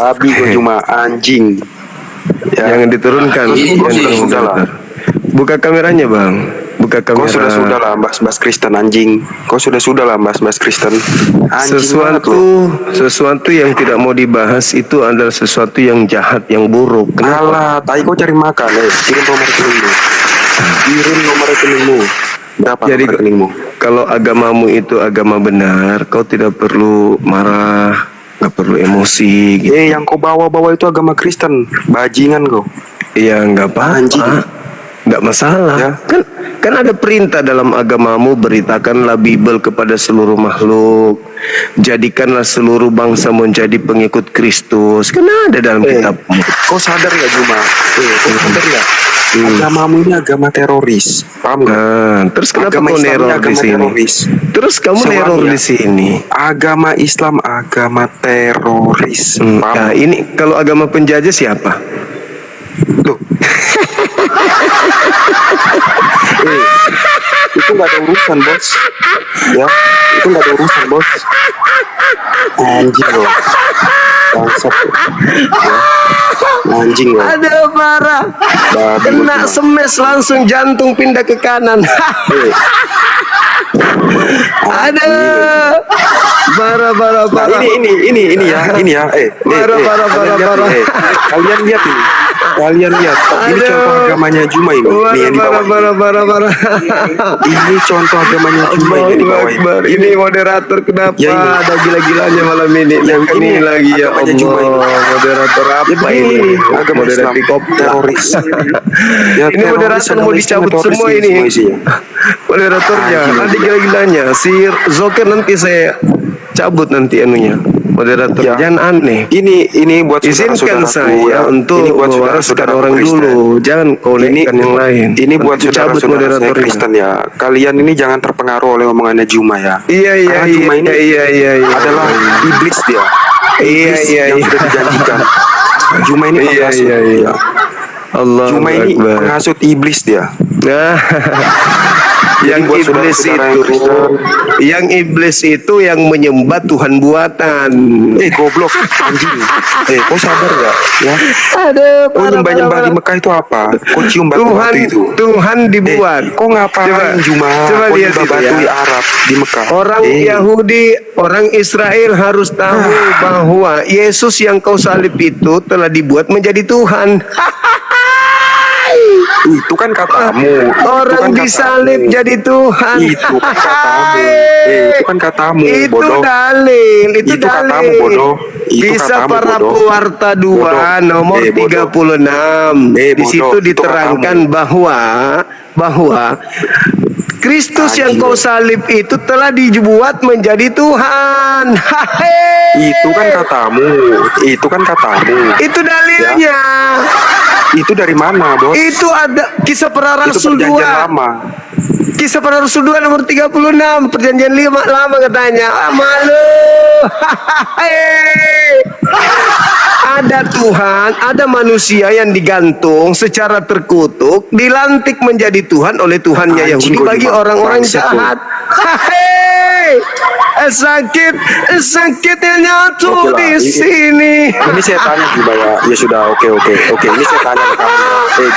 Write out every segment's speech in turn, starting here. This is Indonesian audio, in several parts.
Babi kau cuma anjing. Ya. Jangan diturunkan. Sudah lah. Buka kameranya bang. Buka kamera. Kau sudah lah bahas Kristen anjing. Kau sudah lah bahas Kristen. Sesuatu yang tidak mau dibahas itu adalah sesuatu yang jahat, yang buruk. Alah, tai kau cari makan. Kirim nomor rekeningmu. Berapa Jadi nomor rekeningmu? Kalau agamamu itu agama benar, kau tidak perlu marah, nggak perlu emosi. Gitu. Yang kau bawa itu agama Kristen. Bajingan kau. Iya nggak apa-apa, nggak masalah. Ya. Kan ada perintah dalam agamamu, beritakanlah Bible kepada seluruh makhluk, jadikanlah seluruh bangsa menjadi pengikut Kristus. Kan ada dalam kitabmu. Kau sadar nggak Juma? Kau sadar nggak? Agamamu ini agama teroris, paham nggak? Terus kenapa kau neror di sini? Terus kamu neror di sini? Agama Islam agama teroris. Nah, ini kalau agama penjajah siapa? Tuh. Itu nggak ada urusan bos. Ya, itu nggak ada urusan bos. Anjing loh. Bangsat. Ya. Anjing loh. Ada parah. Kena semes langsung jantung pindah ke kanan. Ada parah. Ini ya. Parah. Kalian lihat ini. Ini contoh agamanya Juma ini. Nih yang di bawah. Parah. Ini contoh agamanya Juma ini di bawah. Ini moderator kenapa ya, ini. ada gila-gilanya malam ini? Yang ini lagi ya Allah. Moderator apa ini? Agama Islam teroris. Ini moderator mau dicabut semua ini. Moderatornya ada gila-gilanya. Si Zoker nanti saya cabut nanti anunya. Moderator jangan aneh. Ini buat izinkan saya untuk mewariskan orang dulu. Jangan kau lekkan yang lain. Ini buat saudara-saudara saya Kristen ya. Kalian ini jangan terpengaruh oleh omongannya Juma ya. Iya. Adalah iblis dia. Iblis yang sudah dijanjikan. Juma ini penghasut. Ya. Juma ini penghasut iblis dia. Yang iblis itu yang menyembah Tuhan buatan. Goblok anjing. Kau sadar gak ya? Kau nyembah di Mekah itu apa? Kau cium batu itu. Tuhan dibuat. Kau ngapain Juma? Kau nyembah batu di Arab di Mekah. Orang Yahudi, orang Israel harus tahu bahwa Yesus yang kau salib itu telah dibuat menjadi Tuhan. Itu kan katamu. Orang disalib jadi Tuhan. Itu kan katamu. Itu kan katamu. Itu dalil. Itu katamu bodoh. Kisah para pewarta 2 nomor 36. Di situ diterangkan bahwa Kristus yang kau salib itu telah dibuat menjadi Tuhan. Itu kan katamu. Itu dalilnya. Itu dari mana, Bos? Itu ada Kisah Para Rasul 2. Kisah Para Rasul 2 nomor 36. Perjanjian lama katanya. Malu. Ada Tuhan, ada manusia yang digantung secara terkutuk, dilantik menjadi Tuhan oleh Tuhannya Yahudi bagi orang-orang jahat. Sakitnya tuh di sini. Ini saya tanya juga ya. Ya sudah, oke. Ini saya tanya ke kamu.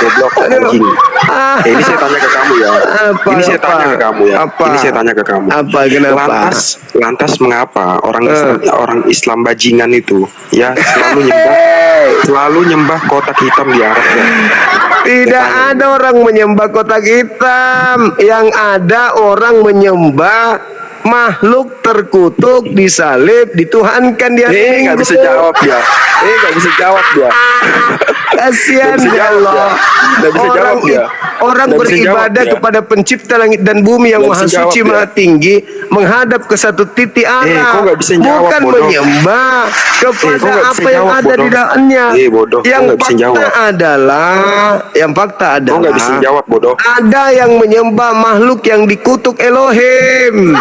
Goblok anjing. Ini saya tanya ke kamu ya. Ini saya tanya ke kamu. Apa kenapa? Lantas mengapa orang Islam bajingan itu ya selalu nyembah kotak hitam di Arab ya? Tidak ada orang menyembah kotak hitam. Yang ada orang menyembah makhluk terkutuk, disalib, dituhankan dia. Nggak bisa jawab dia. Kasihan ya Allah. Orang beribadah kepada pencipta langit dan bumi yang maha suci, maha tinggi, menghadap ke satu titik arah, bukan menyembah kepada apa yang ada di dalamnya. Yang fakta adalah ada yang menyembah makhluk yang dikutuk Elohim.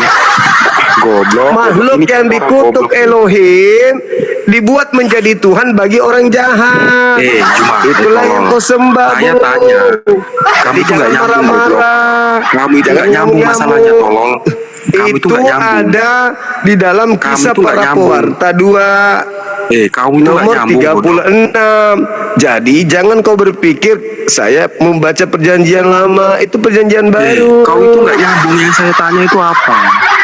Makhluk yang dikutuk Elohim dibuat menjadi Tuhan bagi orang jahat. Itulah yang kau sembah. Saya tanya, kamu itu nggak nyambung, kamu itu nggak nyambung masalahnya, tolong. Kamu itu nggak nyambung. ada di dalam Kisah tuh nggak Para nyambung. Pewarta 2 Kamu itu nggak nomor nyambung. bodoh. 36. Jadi jangan kau berpikir saya membaca perjanjian lama, itu perjanjian baru. Kau itu nggak nyambung. Yang saya tanya itu apa?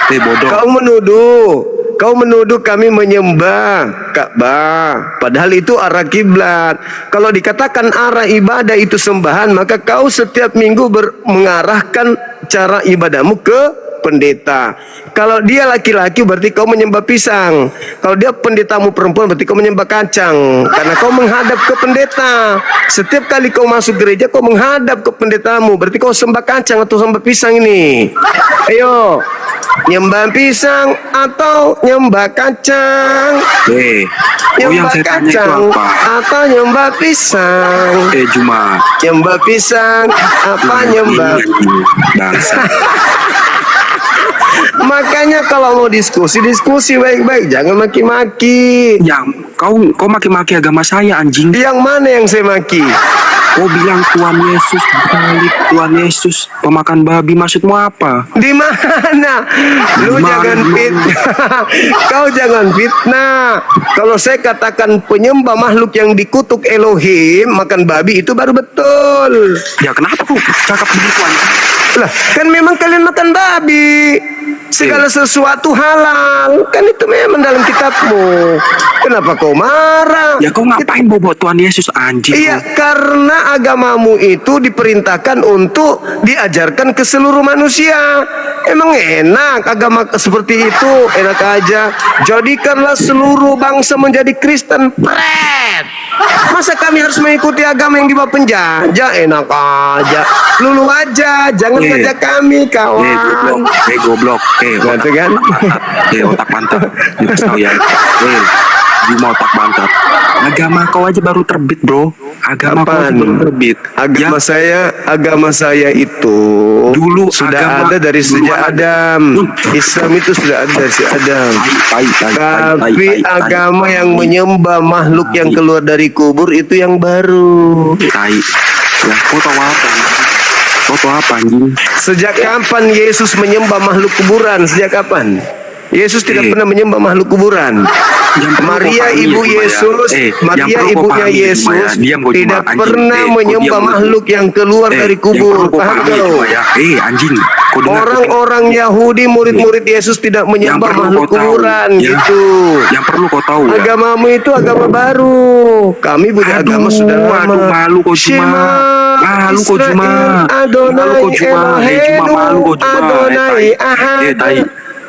Bodoh. Kau menuduh kami menyembah Ka'bah, padahal itu arah kiblat. Kalau dikatakan arah ibadah itu sembahan, maka kau setiap minggu mengarahkan cara ibadahmu ke pendeta. Kalau dia laki-laki berarti kau menyembah pisang. Kalau dia pendetamu perempuan berarti kau menyembah kacang. Karena kau menghadap ke pendeta. Setiap kali kau masuk gereja kau menghadap ke pendetamu, berarti kau sembah kacang atau sembah pisang ini. Ayo, nyembah pisang atau nyembah kacang? Yang Nyembah saya tanya itu kacang apa? atau nyembah pisang? Juma. Nyembah pisang apa nyembah? Bangsa. Makanya kalau mau diskusi baik-baik, jangan maki-maki. Yang kau maki-maki agama saya, anjing. Yang mana yang saya maki? Kau bilang Tuhan Yesus balik, Tuhan Yesus pemakan babi, maksudmu apa? Di mana? Lu jangan fitnah. Kau jangan fitnah. Kalau saya katakan penyembah makhluk yang dikutuk Elohim makan babi, itu baru betul. Ya kenapa kau cakap begitu, anjing? Lah, kan memang kalian makan babi. Segala sesuatu halal. Kan itu memang dalam kitabmu. Kenapa kau marah? Ya kau ngapain bawa Tuhan Yesus, anjing? Iya, karena agamamu itu diperintahkan untuk diajarkan ke seluruh manusia. Emang enak agama seperti itu? Enak aja. Jadikanlah seluruh bangsa menjadi Kristen. Pret. Masa kami harus mengikuti agama yang dibawa penjajah? Enak aja. Lulu aja, jangan ngajak kami, kawan. Goblok. Gitu kan? Otak mantap. Dikasih tahu ya. Cuma otak mantap. Agama kau aja baru terbit, bro. Agama kau aja baru terbit. Agama saya itu dulu sudah ada dari sejak Adam. Islam itu sudah ada dari sejak Adam. Tapi agama yang menyembah makhluk yang keluar dari kubur itu yang baru. Ya, kau tahu apa? Kau tahu apa, anjing? Sejak kapan Yesus menyembah makhluk kuburan? Sejak kapan? Yesus tidak pernah menyembah makhluk kuburan. Maria ibu Yesus, Maria ibunya Yesus tidak pernah menyembah makhluk yang keluar dari kubur. Paham kau? Anjing. Orang-orang Yahudi, murid-murid Yesus tidak menyembah makhluk kuburan, gitu. Yang perlu kau tahu. Agamamu itu agama baru. Kami punya agama sudah lama. Malu kau cuma. Malu kau cuma. Adonai Elohenu, Adonai tai.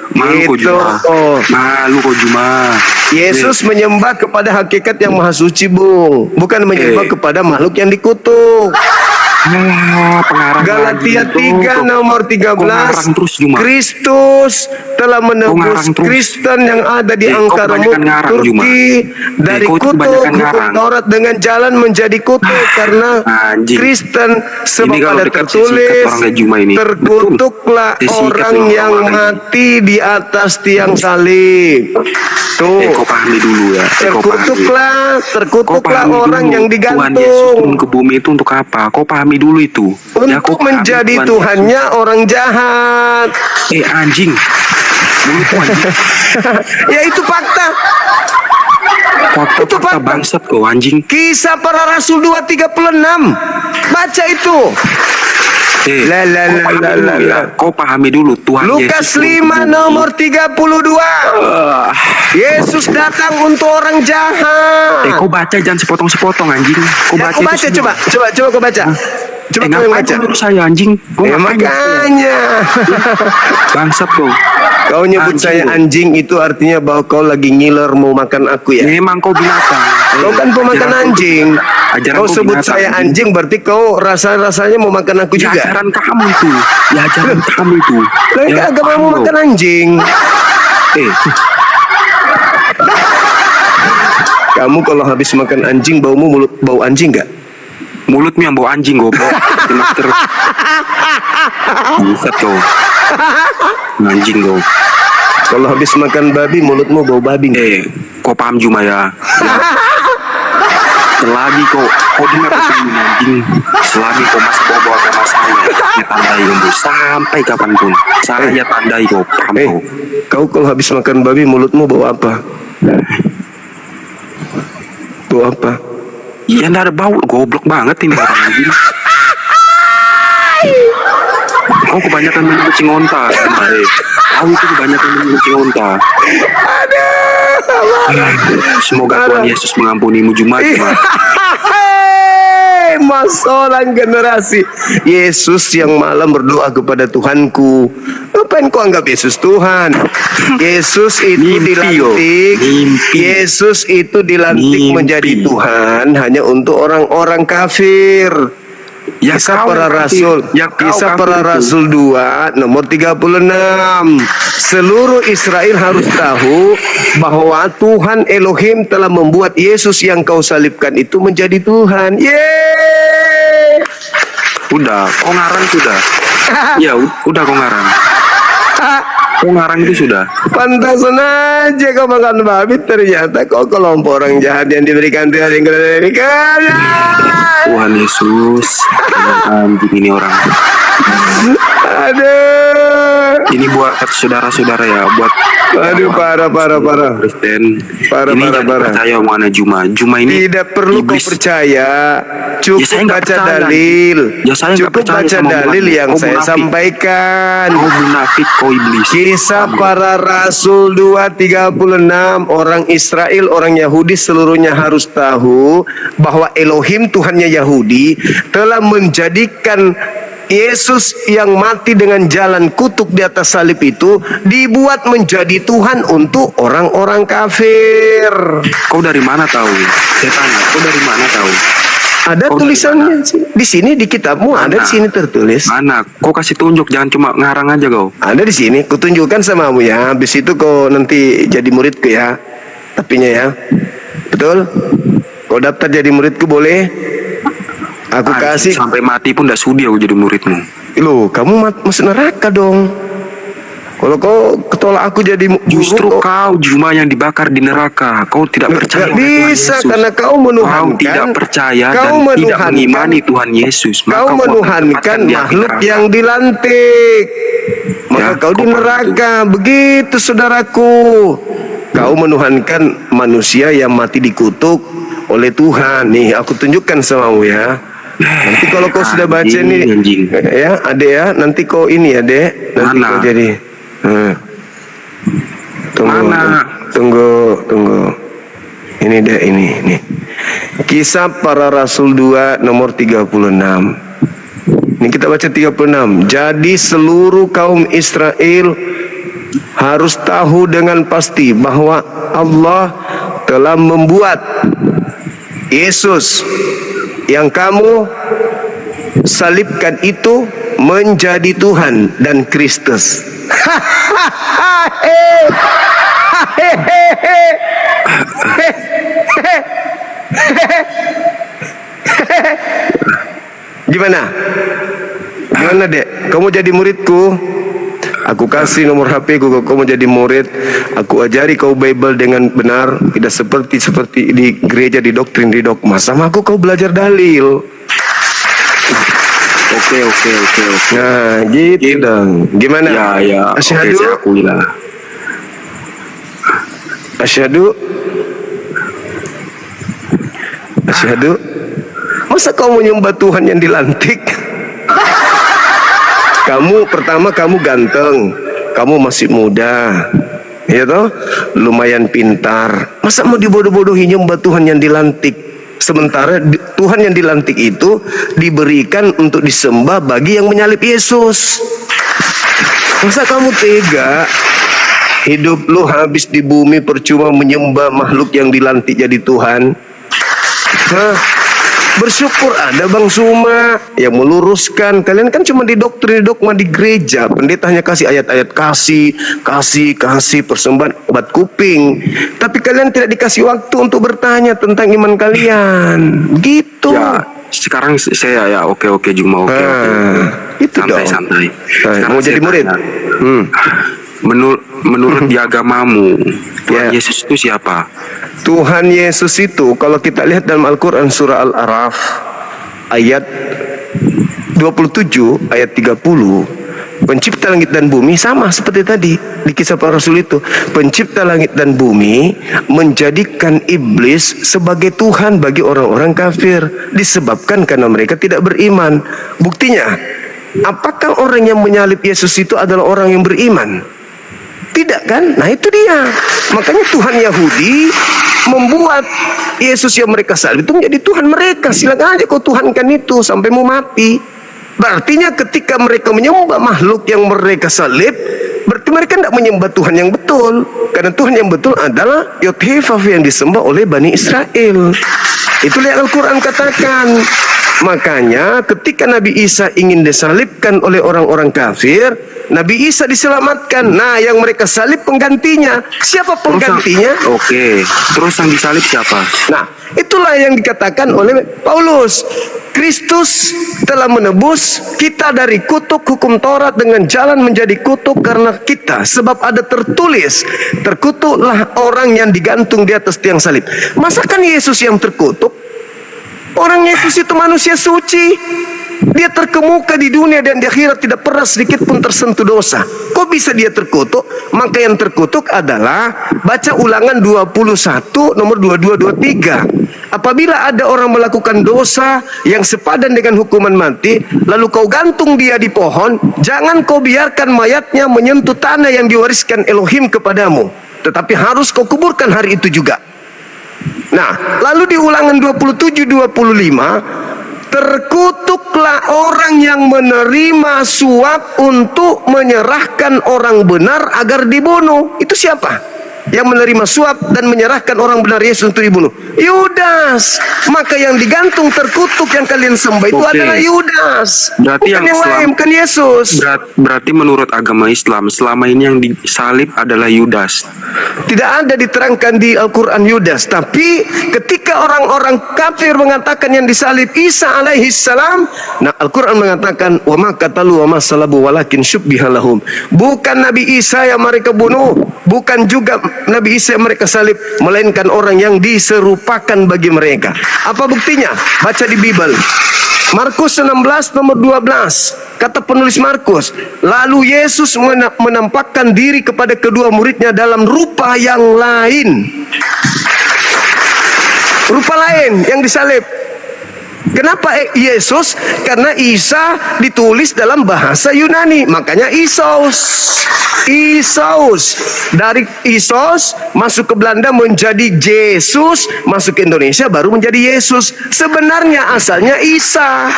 Malu kau cuma. Yesus menyembah kepada hakikat yang maha suci, Bung. Bukan menyembah kepada makhluk yang dikutuk. Galatia 3 nomor 13. Kristus telah menebus Kristen yang ada di antara Turki dari kutuk hukum Taurat dengan jalan menjadi kutuk, karena Kristen sebab ada tertulis, terkutuklah orang yang mati di atas tiang salib. Tuh, kau pahami dulu ya. Terkutuklah orang yang digantung. Tuhan Yesus turun ke bumi itu untuk apa? Kau pahami dulu itu. Untuk menjadi Tuhannya orang jahat. Anjing. Ya itu fakta. Itu fakta bangsat kau, anjing. Kisah Para Rasul 2:36. Baca itu. Kau pahami dulu Tuhan Lukas 5 nomor 32. Yesus datang untuk orang jahat. Kau baca, jangan sepotong-sepotong, anjing. Kau baca, coba kau baca. Coba kau baca. Saya, anjing. Makanya. Bangsat kau. Kau nyebut saya anjing itu artinya bahwa kau lagi ngiler mau makan aku ya? Memang kau binatang. Kau kan pemakan anjing. Kau sebut saya anjing berarti kau rasanya mau makan aku juga. Ya ajaran kamu itu. Ya ajaran kamu itu. Lah agama mau makan anjing. Kamu kalau habis makan anjing baumu bau anjing nggak? Mulutmu yang bau anjing, goblok. Terus. Buset kau. Anjing kau. Kalau habis makan babi mulutmu bau babi. Kau paham cuma ya. selagi kau dengar itu anjing, selagi kau masih bawa agama saya tandai kau sampai kapanpun saya tandai kau. Kau kalau habis makan babi mulutmu bau apa? Bau apa? Iya, nggak ada bau, goblok banget ini orang anjing. Kau kebanyakan minum kucing onta, kau itu kebanyakan minum kucing onta. Semoga Tuhan Yesus mengampunimu Jumat. Masalah generasi. Yesus yang malam berdoa kepada Tuhanku. Ngapain kau anggap Yesus Tuhan? Yesus itu dilantik. Yesus itu dilantik menjadi Tuhan hanya untuk orang-orang kafir. Kisah para Rasul, Kisah para Rasul 2 nomor 36. Seluruh Israel harus tahu bahwa Tuhan Elohim telah membuat Yesus yang kau salibkan itu menjadi Tuhan. Yeay! Udah, kau ngarang sudah. Ya, udah kau ngarang. Kau ngarang itu sudah. Pantasan aja kau makan babi, ternyata kau kelompok orang jahat yang diberikan Tuhan yang diberikan. Tuhan Yesus, anjing ini orang. Aduh. Ini buat saudara-saudara ya, buat. Aduh, parah. Kristen. Parah. Percaya omongannya Juma ini. Tidak perlu kau percaya. Cukup baca dalil. Cukup baca dalil yang saya sampaikan. Kau munafik, kau iblis. Kisah para Rasul 2:36. Orang Israel, orang Yahudi seluruhnya harus tahu bahwa Elohim Tuhannya Yahudi telah menjadikan Yesus yang mati dengan jalan kutuk di atas salib itu dibuat menjadi Tuhan untuk orang-orang kafir. Kau dari mana tahu? Saya tanya, kau dari mana tahu? Ada tulisannya di sini di kitabmu, ada di sini tertulis. Mana? Kau kasih tunjuk, jangan cuma ngarang aja kau. Ada di sini, kutunjukkan sama kamu ya. Habis itu kau nanti jadi muridku ya. Tapinya ya. Betul? Kau daftar jadi muridku boleh? Aku kasih sampai mati pun tidak sudi aku jadi muridmu. Loh, kamu masuk neraka dong. Kalau kau ketolak aku jadi guru, justru kau cuma yang dibakar di neraka. Kau tidak percaya. Gak bisa karena kau menuhankan. Kau tidak percaya dan tidak mengimani Tuhan Yesus. Kau menuhankan makhluk yang dilantik. Maka kau di neraka. Begitu saudaraku. Kau menuhankan manusia yang mati dikutuk oleh Tuhan. Nih, aku tunjukkan samamu ya. Nanti kalau kau sudah baca nih, ya, adek ya, nanti kau ini ya, dek, nanti kau jadi. Tunggu. Ini dek, ini. Kisah para Rasul 2 nomor 36. Ini kita baca 36. Jadi seluruh kaum Israel harus tahu dengan pasti bahwa Allah telah membuat Yesus yang kamu salibkan itu menjadi Tuhan dan Kristus. Gimana, dek? Kamu jadi muridku? Aku kasih nomor HP ku, kau mau jadi murid. Aku ajari kau Bible dengan benar, tidak seperti di gereja, di doktrin, di dogma. Sama aku kau belajar dalil. Oke. Nah, gitu dong. Gimana? Ya. Asyhadu. Oke, saya akui lah. Asyhadu. Masa kau menyembah Tuhan yang dilantik? Pertama kamu ganteng, kamu masih muda, ya toh, lumayan pintar. Masa mau dibodoh-bodohi nyembah Tuhan yang dilantik? Sementara Tuhan yang dilantik itu diberikan untuk disembah bagi yang menyalib Yesus. Masa kamu tega? Hidup lu habis di bumi percuma menyembah makhluk yang dilantik jadi Tuhan. Bersyukur ada Bang Suma yang meluruskan. Kalian kan cuma di doktrin, di dogma, di gereja. Pendeta hanya kasih ayat-ayat kasih persembahan obat kuping. Tapi kalian tidak dikasih waktu untuk bertanya tentang iman kalian. Gitu. Ya, sekarang saya ya oke Juma oke. Itu santai. mau jadi murid? menurut di agamamu, Tuhan Yesus itu siapa? Tuhan Yesus itu kalau kita lihat dalam Al-Quran surah Al-A'raf ayat 27 ayat 30, pencipta langit dan bumi, sama seperti tadi di kisah para rasul itu. Pencipta langit dan bumi menjadikan iblis sebagai Tuhan bagi orang-orang kafir, disebabkan karena mereka tidak beriman. Buktinya, apakah orang yang menyalib Yesus itu adalah orang yang beriman? Tidak kan? Nah itu dia. Makanya Tuhan Yahudi membuat Yesus yang mereka salib itu menjadi Tuhan mereka. Silakan aja kau tuhankan itu sampai mau mati. Berartinya ketika mereka menyembah makhluk yang mereka salib, berarti mereka tidak menyembah Tuhan yang betul. Karena Tuhan yang betul adalah Yod-Heh-Vav yang disembah oleh Bani Israel. Itulah yang Al-Quran katakan. Makanya ketika Nabi Isa ingin disalibkan oleh orang-orang kafir, Nabi Isa diselamatkan. Nah, yang mereka salib penggantinya. Siapa penggantinya? Oke, terus yang disalib siapa? Nah, itulah yang dikatakan oleh Paulus. Kristus telah menebus kita dari kutuk hukum Taurat dengan jalan menjadi kutuk karena kita. Sebab ada tertulis, terkutuklah orang yang digantung di atas tiang salib. Masakan Yesus yang terkutuk? Orang Yesus itu manusia suci. Dia terkemuka di dunia dan di akhirat tidak pernah sedikit pun tersentuh dosa. Kok bisa dia terkutuk? Maka yang terkutuk adalah baca Ulangan 21 nomor 22-23. Apabila ada orang melakukan dosa yang sepadan dengan hukuman mati, lalu kau gantung dia di pohon, jangan kau biarkan mayatnya menyentuh tanah yang diwariskan Elohim kepadamu, tetapi harus kau kuburkan hari itu juga. Nah, lalu di Ulangan 27-25, terkutuklah orang yang menerima suap untuk menyerahkan orang benar agar dibunuh. Itu siapa? Yang menerima suap dan menyerahkan orang benar Yesus untuk dibunuh? Yudas. Maka yang digantung terkutuk yang kalian sembah itu adalah Yudas. Berarti bukan yang lain, bukan Yesus. Berarti menurut agama Islam selama ini yang disalib adalah Yudas. Tidak ada diterangkan di Al-Quran Yudas. Tapi ketika orang-orang kafir mengatakan yang disalib Isa alaihi salam, nah Al-Quran mengatakan wa ma qatalu wa ma salabu walakin syubbiha lahum. Bukan Nabi Isa yang mereka bunuh, bukan juga Nabi Isa yang mereka salib, melainkan orang yang diserupakan bagi mereka. Apa buktinya? Baca di Bible. Markus 16 nomor 12. Kata penulis Markus, lalu Yesus menampakkan diri kepada kedua muridnya dalam rupa yang lain. Rupa lain yang disalib. Kenapa Yesus? Karena Isa ditulis dalam bahasa Yunani, makanya Isos. Dari Isos masuk ke Belanda menjadi Jesus, masuk ke Indonesia baru menjadi Yesus. Sebenarnya asalnya Isa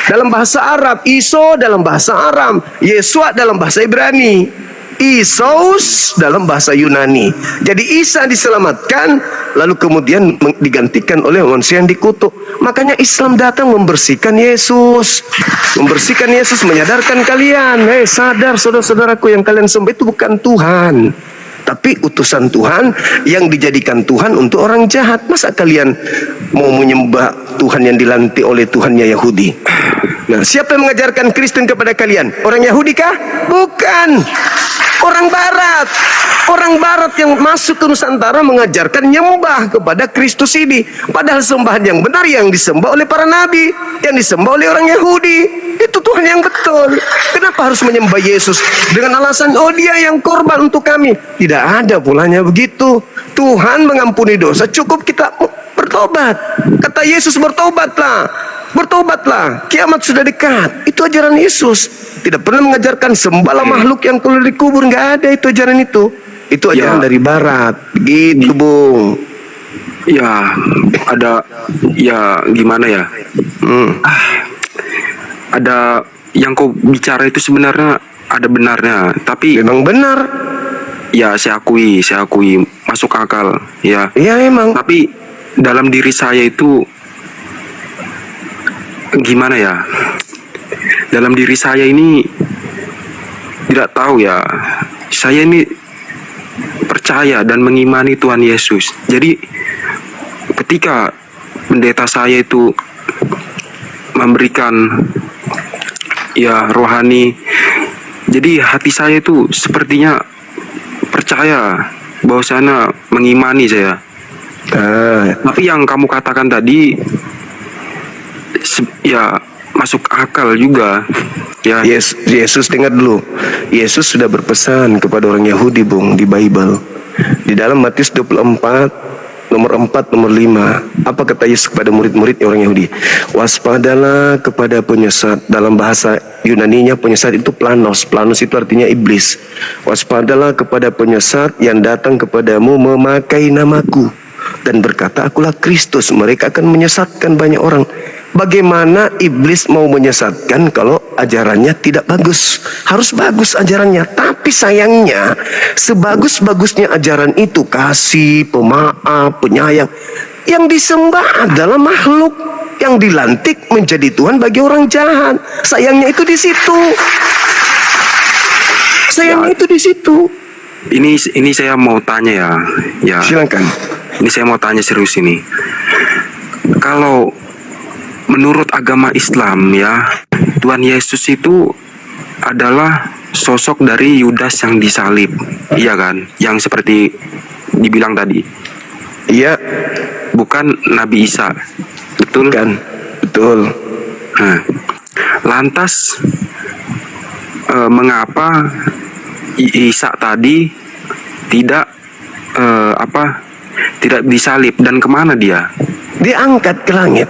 dalam bahasa Arab, Iso dalam bahasa Aram, Yesua dalam bahasa Ibrani, Isos dalam bahasa Yunani. Jadi Isa diselamatkan, lalu kemudian digantikan oleh manusia yang dikutuk. Makanya Islam datang membersihkan Yesus. Membersihkan Yesus, menyadarkan kalian, sadar saudara-saudaraku, yang kalian sembah itu bukan Tuhan, tapi utusan Tuhan yang dijadikan Tuhan untuk orang jahat. Masa kalian mau menyembah Tuhan yang dilantik oleh Tuhannya Yahudi? Nah, siapa yang mengajarkan Kristen kepada kalian? Orang Yahudi kah? Bukan. Orang Barat. Orang Barat yang masuk ke Nusantara mengajarkan nyembah kepada Kristus ini. Padahal sembahan yang benar yang disembah oleh para nabi, yang disembah oleh orang Yahudi, itu Tuhan yang betul. Kenapa harus menyembah Yesus dengan alasan oh dia yang korban untuk kami? Tidak ada pulanya begitu. Tuhan mengampuni dosa, cukup kita bertobat. Kata Yesus, bertobatlah, kiamat sudah dekat. Itu ajaran Yesus. Tidak pernah mengajarkan sembahlah makhluk yang keluar dikubur. Nggak ada itu ajaran itu. Itu ajaran dari Barat. Begitu, Bung. Ya, ada, ya gimana ya? Ada yang kau bicara itu sebenarnya ada benarnya, tapi memang benar. Ya, saya akui masuk akal. Ya. Ya emang. Tapi dalam diri saya itu gimana ya? Dalam diri saya ini tidak tahu ya. Saya ini percaya dan mengimani Tuhan Yesus. Jadi ketika pendeta saya itu memberikan ya rohani, jadi hati saya itu sepertinya percaya bahwasanya mengimani saya. Tapi yang kamu katakan tadi ya masuk akal juga. Ya. Yesus dengar dulu. Yesus sudah berpesan kepada orang Yahudi, Bung, di Bible. Di dalam Matius 24 nomor 4 nomor 5. Apa kata Yesus kepada murid-muridnya orang Yahudi? Waspadalah kepada penyesat. Dalam bahasa Yunaninya penyesat itu planos. Planos itu artinya iblis. Waspadalah kepada penyesat yang datang kepadamu memakai namaku dan berkata, akulah Kristus. Mereka akan menyesatkan banyak orang. Bagaimana iblis mau menyesatkan kalau ajarannya tidak bagus? Harus bagus ajarannya. Tapi sayangnya, sebagus-bagusnya ajaran itu, kasih, pemaaf, penyayang, yang disembah adalah makhluk yang dilantik menjadi Tuhan bagi orang jahat. Sayangnya itu di situ. Sayangnya itu di situ. Ini saya mau tanya ya. Silakan. Ini saya mau tanya serius ini. Kalau menurut agama Islam ya, Tuhan Yesus itu adalah sosok dari Yudas yang disalib, iya kan? Yang seperti dibilang tadi. Iya. Bukan Nabi Isa, betul? Kan, betul. Nah, lantas mengapa Isa tadi tidak tidak disalib dan kemana dia? Diangkat ke langit.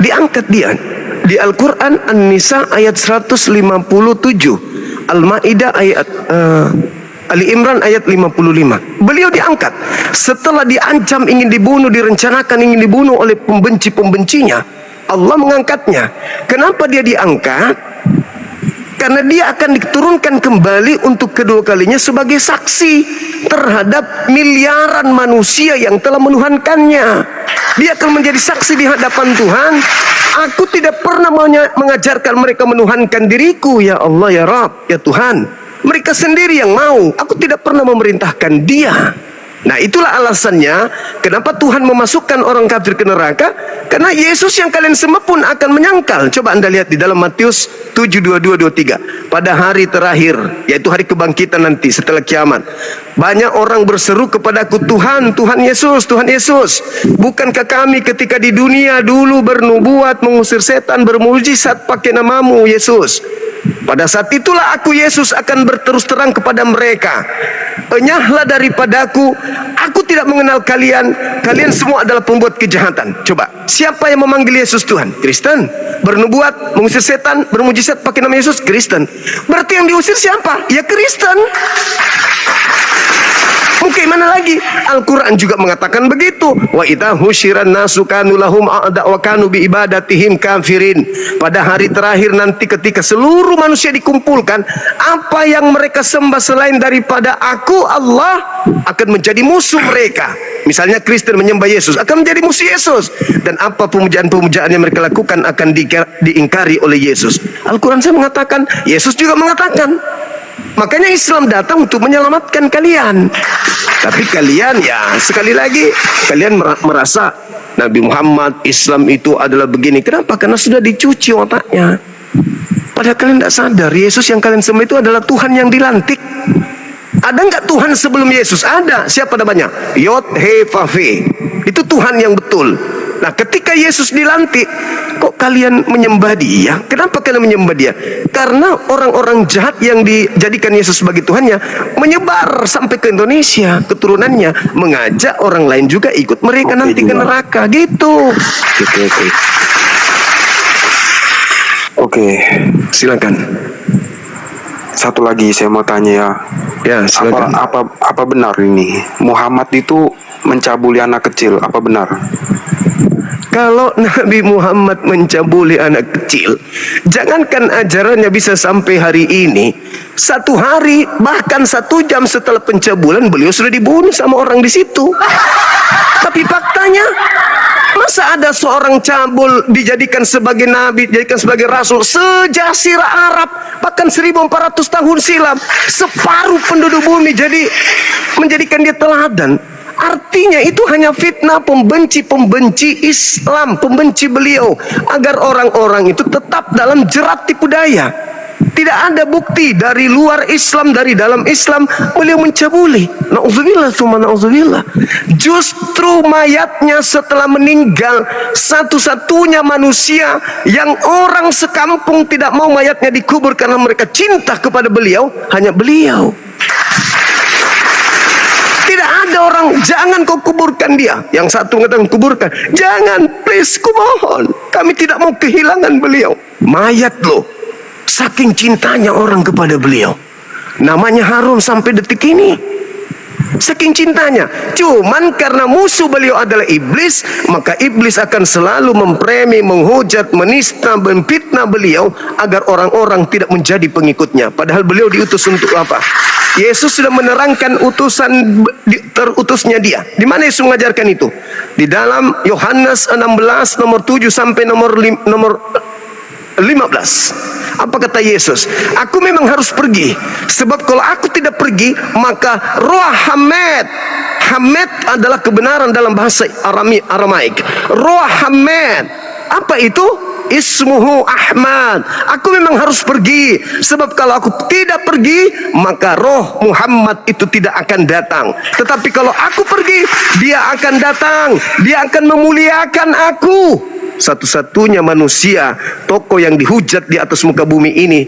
Diangkat dia. Di Al-Quran An-Nisa ayat 157, Al-Ma'idah ayat Ali Imran ayat 55. Beliau diangkat setelah diancam ingin dibunuh, direncanakan ingin dibunuh oleh pembenci-pembencinya. Allah mengangkatnya. Kenapa dia diangkat? Karena dia akan diturunkan kembali untuk kedua kalinya sebagai saksi terhadap miliaran manusia yang telah menuhankannya. Dia akan menjadi saksi di hadapan Tuhan. Aku tidak pernah mengajarkan mereka menuhankan diriku, ya Allah, ya Rabb, ya Tuhan. Mereka sendiri yang mau. Aku tidak pernah memerintahkan dia. Nah, itulah alasannya kenapa Tuhan memasukkan orang kafir ke neraka. Karena Yesus yang kalian sembah pun akan menyangkal. Coba Anda lihat di dalam Matius 7:22-23. Pada hari terakhir, yaitu hari kebangkitan nanti setelah kiamat, banyak orang berseru kepadaku, Tuhan, Tuhan Yesus, Tuhan Yesus, bukankah kami ketika di dunia dulu bernubuat, mengusir setan, bermujizat pakai namamu, Yesus? Pada saat itulah aku, Yesus, akan berterus terang kepada mereka, enyahlah daripadaku, aku tidak mengenal kalian, kalian semua adalah pembuat kejahatan. Coba, siapa yang memanggil Yesus Tuhan? Kristen. Bernubuat, mengusir setan, bermujizat pakai nama Yesus? Kristen. Berarti yang diusir siapa? Ya Kristen. Mungkin mana lagi? Al-Quran juga mengatakan begitu. Wa idza husyiran nasu kanu lahum a'da wa kanu bi ibadatihim kafirin. Pada hari terakhir nanti ketika seluruh manusia dikumpulkan, apa yang mereka sembah selain daripada aku, Allah, akan menjadi musuh mereka. Misalnya Kristen menyembah Yesus, akan menjadi musuh Yesus. Dan apa pemujaan-pemujaan yang mereka lakukan akan diingkari oleh Yesus. Al-Quran saya mengatakan, Yesus juga mengatakan. Makanya Islam datang untuk menyelamatkan kalian. Tapi kalian, ya sekali lagi, kalian merasa Nabi Muhammad, Islam itu adalah begini. Kenapa? Karena sudah dicuci otaknya. Padahal kalian tidak sadar, Yesus yang kalian sembah itu adalah Tuhan yang dilantik. Ada nggak Tuhan sebelum Yesus? Ada. Siapa namanya? Yod, He, Fa, Fe. Itu Tuhan yang betul. Nah, ketika Yesus dilantik, kok kalian menyembah dia? Kenapa kalian menyembah dia? Karena orang-orang jahat yang dijadikan Yesus sebagai Tuhannya menyebar sampai ke Indonesia, keturunannya, mengajak orang lain juga ikut mereka nanti ke neraka, gitu. Oke, silakan. Satu lagi saya mau tanya ya. Ya, silakan. Apa benar ini Muhammad itu mencabuli anak kecil? Apa benar? Kalau Nabi Muhammad mencabuli anak kecil, jangankan ajarannya bisa sampai hari ini, satu hari bahkan 1 jam setelah pencabulan beliau sudah dibunuh sama orang di situ. Tapi faktanya, masa ada seorang cabul dijadikan sebagai nabi, dijadikan sebagai rasul sejazirah Arab, bahkan 1400 tahun silam, separuh penduduk bumi menjadikan dia teladan. Artinya itu hanya fitnah pembenci-pembenci Islam, pembenci beliau, agar orang-orang itu tetap dalam jerat tipu daya. Tidak ada bukti dari luar Islam, dari dalam Islam beliau mencabuli. Na'udzubillah, summa na'udzubillah. Justru mayatnya setelah meninggal, satu-satunya manusia yang orang sekampung tidak mau mayatnya dikubur karena mereka cinta kepada beliau, hanya beliau. Tidak ada orang, jangan kau kuburkan dia. Yang satu mengatakan kuburkan. Jangan, please, kumohon. Kami tidak mau kehilangan beliau. Mayat loh. Saking cintanya orang kepada beliau. Namanya harum sampai detik ini. Saking cintanya. Cuman karena musuh beliau adalah iblis, maka iblis akan selalu mempremi, menghujat, menista, memfitnah beliau agar orang-orang tidak menjadi pengikutnya. Padahal beliau diutus untuk apa? Yesus sudah menerangkan terutusnya dia. Di mana Yesus mengajarkan itu? Di dalam Yohanes 16 nomor 7 sampai nomor 15. Apa kata Yesus? Aku memang harus pergi, sebab kalau aku tidak pergi, maka Ruah Hamed. Hamed adalah kebenaran dalam bahasa Aramaik. Ruah Hamed. Apa itu? Ismuhu Ahmad. Aku memang harus pergi, sebab kalau aku tidak pergi, maka roh Muhammad itu tidak akan datang. Tetapi kalau aku pergi, dia akan datang. Dia akan memuliakan aku. Satu-satunya manusia, tokoh yang dihujat di atas muka bumi ini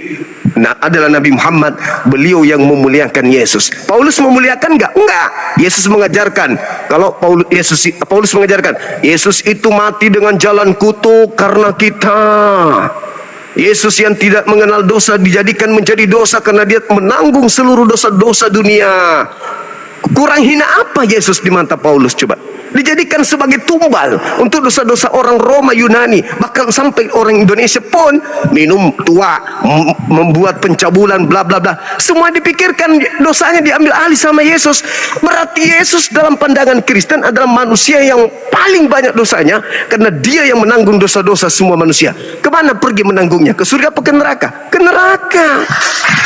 adalah Nabi Muhammad. Beliau yang memuliakan Yesus. Paulus memuliakan enggak? Enggak. Yesus mengajarkan, kalau Paulus mengajarkan, Yesus itu mati dengan jalan kutuk karena kita. Yesus yang tidak mengenal dosa dijadikan menjadi dosa karena dia menanggung seluruh dosa-dosa dunia. Kurang hina apa Yesus di mata Paulus, coba? Dijadikan sebagai tumbal untuk dosa-dosa orang Roma, Yunani, bahkan sampai orang Indonesia pun minum tua, membuat pencabulan, bla bla bla. Semua dipikirkan dosanya diambil alih sama Yesus. Berarti Yesus dalam pandangan Kristen adalah manusia yang paling banyak dosanya karena dia yang menanggung dosa-dosa semua manusia. Kemana pergi menanggungnya? Ke surga apa ke neraka? Ke neraka.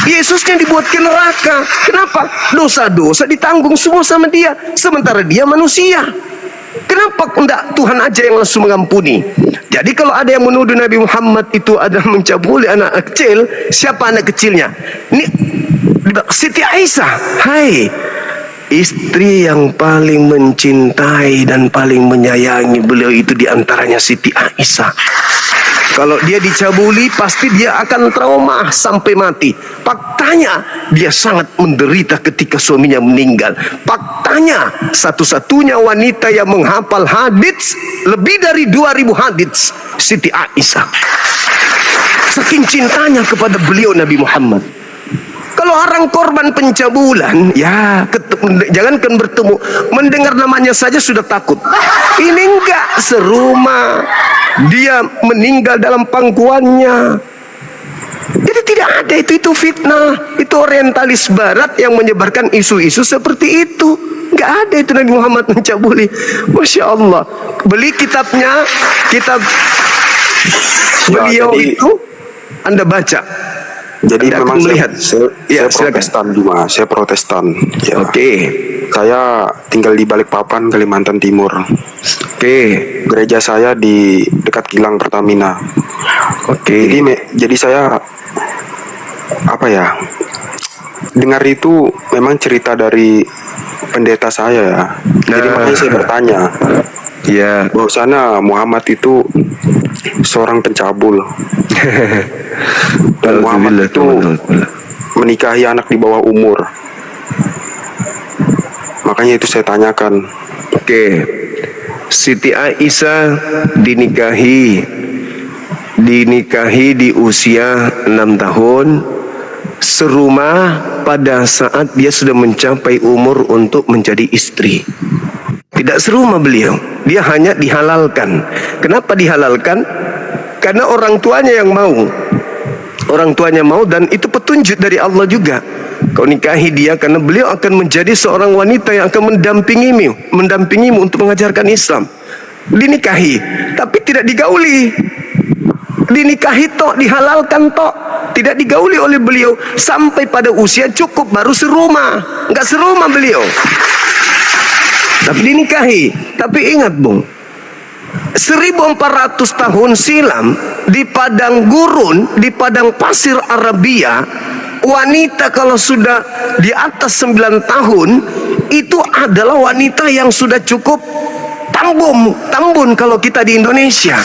Yesusnya dibuat ke neraka. Kenapa? Dosa-dosa ditanggung semua sama dia, sementara dia manusia. Kenapa enggak Tuhan aja yang langsung mengampuni? Jadi kalau ada yang menuduh Nabi Muhammad itu adalah mencabuli anak kecil, siapa anak kecilnya? Ini Siti Aisyah. Hai, istri yang paling mencintai dan paling menyayangi beliau itu diantaranya Siti Aisyah. Kalau dia dicabuli, pasti dia akan trauma sampai mati. Faktanya, dia sangat menderita ketika suaminya meninggal. Faktanya, satu-satunya wanita yang menghafal hadits lebih dari 2000 hadits, Siti Aisyah. Saking cintanya kepada beliau Nabi Muhammad. Kalau orang korban pencabulan, ya jangankan bertemu, mendengar namanya saja sudah takut. Ini enggak serumah, dia meninggal dalam pangkuannya. Jadi tidak ada itu fitnah, itu orientalis barat yang menyebarkan isu-isu seperti itu. Enggak ada itu Nabi Muhammad mencabuli. Masya Allah. Beli kitabnya, kitab beliau itu Anda baca. Jadi Anda memang melihat. saya Protestan juga, saya Protestan. Ya. Oke. Saya tinggal di Balikpapan, Kalimantan Timur. Oke. Gereja saya di dekat kilang Pertamina. Oke. Jadi saya apa ya? Dengar itu memang cerita dari pendeta saya ya. Jadi makanya saya bertanya. Ya, bahwasanya Muhammad itu seorang pencabul. Dan Muhammad itu menikahi anak di bawah umur. Makanya itu saya tanyakan. Oke. Siti Aisyah dinikahi di usia 6 tahun, serumah pada saat dia sudah mencapai umur untuk menjadi istri. Tidak serumah beliau, dia hanya dihalalkan. Kenapa dihalalkan? Karena orang tuanya yang mau. Orang tuanya mau, dan itu petunjuk dari Allah juga. Kau nikahi dia karena beliau akan menjadi seorang wanita yang akan mendampingimu untuk mengajarkan Islam. Dinikahi, tapi tidak digauli. Dinikahi tok, dihalalkan tok, tidak digauli oleh beliau sampai pada usia cukup baru serumah. Enggak serumah beliau, tapi dinikahi. Tapi ingat Bung, 1400 tahun silam di padang gurun, di padang pasir Arabia, wanita kalau sudah di atas 9 tahun itu adalah wanita yang sudah cukup tambun kalau kita di Indonesia.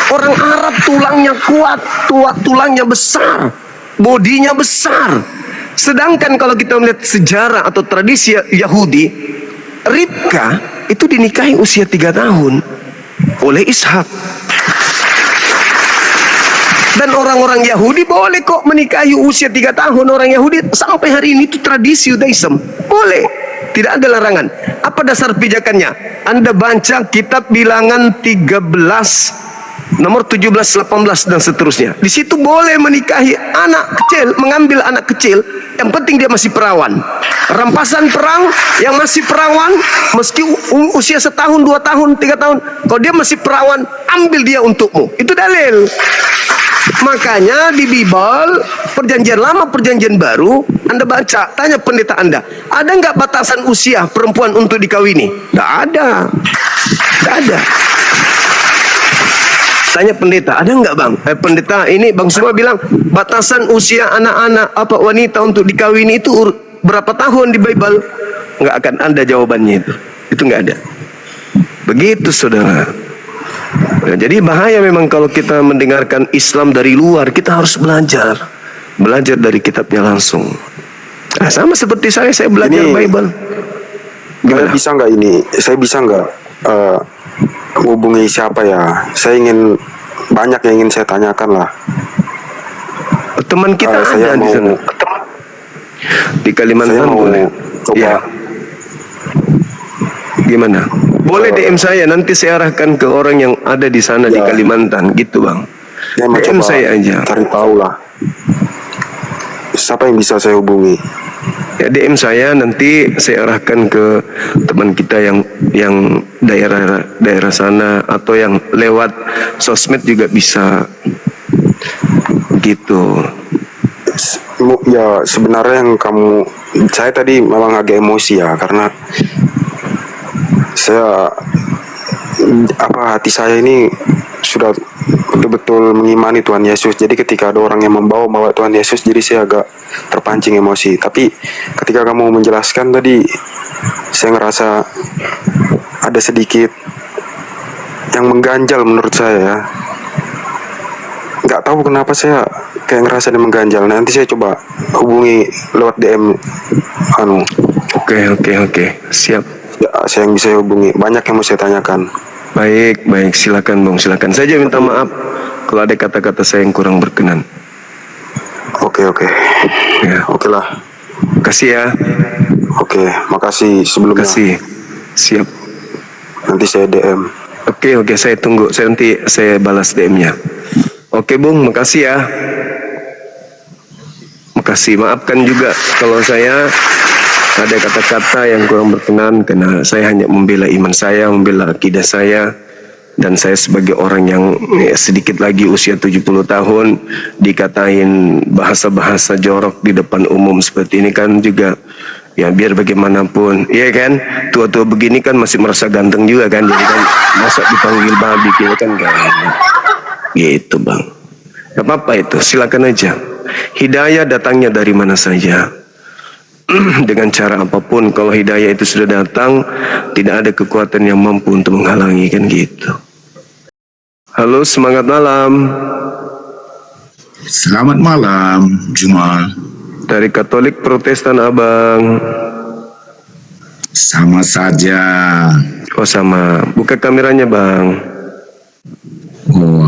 Orang Arab tulangnya kuat, tulangnya besar, bodinya besar. Sedangkan kalau kita melihat sejarah atau tradisi Yahudi, Ribka itu dinikahi usia 3 tahun oleh Ishak. Dan orang-orang Yahudi boleh kok menikahi usia 3 tahun. Orang Yahudi sampai hari ini itu tradisi Judaism. Boleh. Tidak ada larangan. Apa dasar pijakannya? Anda baca kitab Bilangan 13, nomor 17, 18 dan seterusnya. Di situ boleh menikahi anak kecil, mengambil anak kecil. Yang penting dia masih perawan. Rampasan perang yang masih perawan, meski usia 1 tahun, 2 tahun, 3 tahun, kalau dia masih perawan, ambil dia untukmu. Itu dalil. Makanya di Bible, perjanjian lama, perjanjian baru, Anda baca, tanya pendeta Anda, ada nggak batasan usia perempuan untuk dikawini? Nggak ada. Nggak ada. Tanya pendeta, ada nggak bang? Pendeta ini bang semua bilang batasan usia anak-anak wanita untuk dikawini itu berapa tahun di Bible? Nggak akan ada jawabannya itu nggak ada. Begitu saudara. Nah, jadi bahaya memang kalau kita mendengarkan Islam dari luar. Kita harus belajar dari kitabnya langsung. Nah, sama seperti saya belajar ini, Bible. Gimana? Bisa nggak ini? Saya bisa nggak hubungi siapa ya? Saya ingin banyak yang ingin saya tanyakan lah. Teman kita ada di sana. Di Kalimantan boleh. Ya. Gimana? Boleh DM saya, nanti saya arahkan ke orang yang ada di sana di Kalimantan, gitu bang. Ya, DM saya aja. Cari tahu lah. Siapa yang bisa saya hubungi? Ya DM saya, nanti saya arahkan ke teman kita yang daerah sana, atau yang lewat sosmed juga bisa. Gitu. Ya sebenarnya saya tadi memang agak emosi ya, karena hati saya ini sudah betul-betul mengimani Tuhan Yesus. Jadi ketika ada orang yang membawa Tuhan Yesus, jadi saya agak terpancing emosi. Tapi ketika kamu menjelaskan tadi, saya ngerasa ada sedikit yang mengganjal menurut saya ya. Nggak tahu kenapa saya kayak ngerasa dia mengganjal. Nanti saya coba hubungi lewat DM. Oke. Siap. Ya, saya yang bisa hubungi. Banyak yang mau saya tanyakan. Baik, silakan bang, silakan. Saya minta maaf kalau ada kata-kata saya yang kurang berkenan. Oke. Ya. Oke lah. Makasih ya. Oke, makasih sebelumnya. Makasih. Siap. Nanti saya DM. Oke, saya tunggu. Nanti saya balas DM-nya. Oke bung, makasih ya. Makasih. Maafkan juga kalau saya ada kata-kata yang kurang berkenan, karena saya hanya membela iman saya, membela akidah saya, dan saya sebagai orang yang sedikit lagi usia 70 tahun dikatain bahasa-bahasa jorok di depan umum seperti ini kan juga ya, biar bagaimanapun, iya kan, tua-tua begini kan masih merasa ganteng juga kan, jadi kan masa dipanggil babi gitu kan gak enak. Gitu bang. Gak apa-apa itu, silakan aja. Hidayah datangnya dari mana saja. Dengan cara apapun, kalau hidayah itu sudah datang, tidak ada kekuatan yang mampu untuk menghalangi, kan gitu. Halo, semangat malam. Selamat malam, Jumal. Dari Katolik Protestan abang. Sama saja. Oh sama, buka kameranya bang. Oh,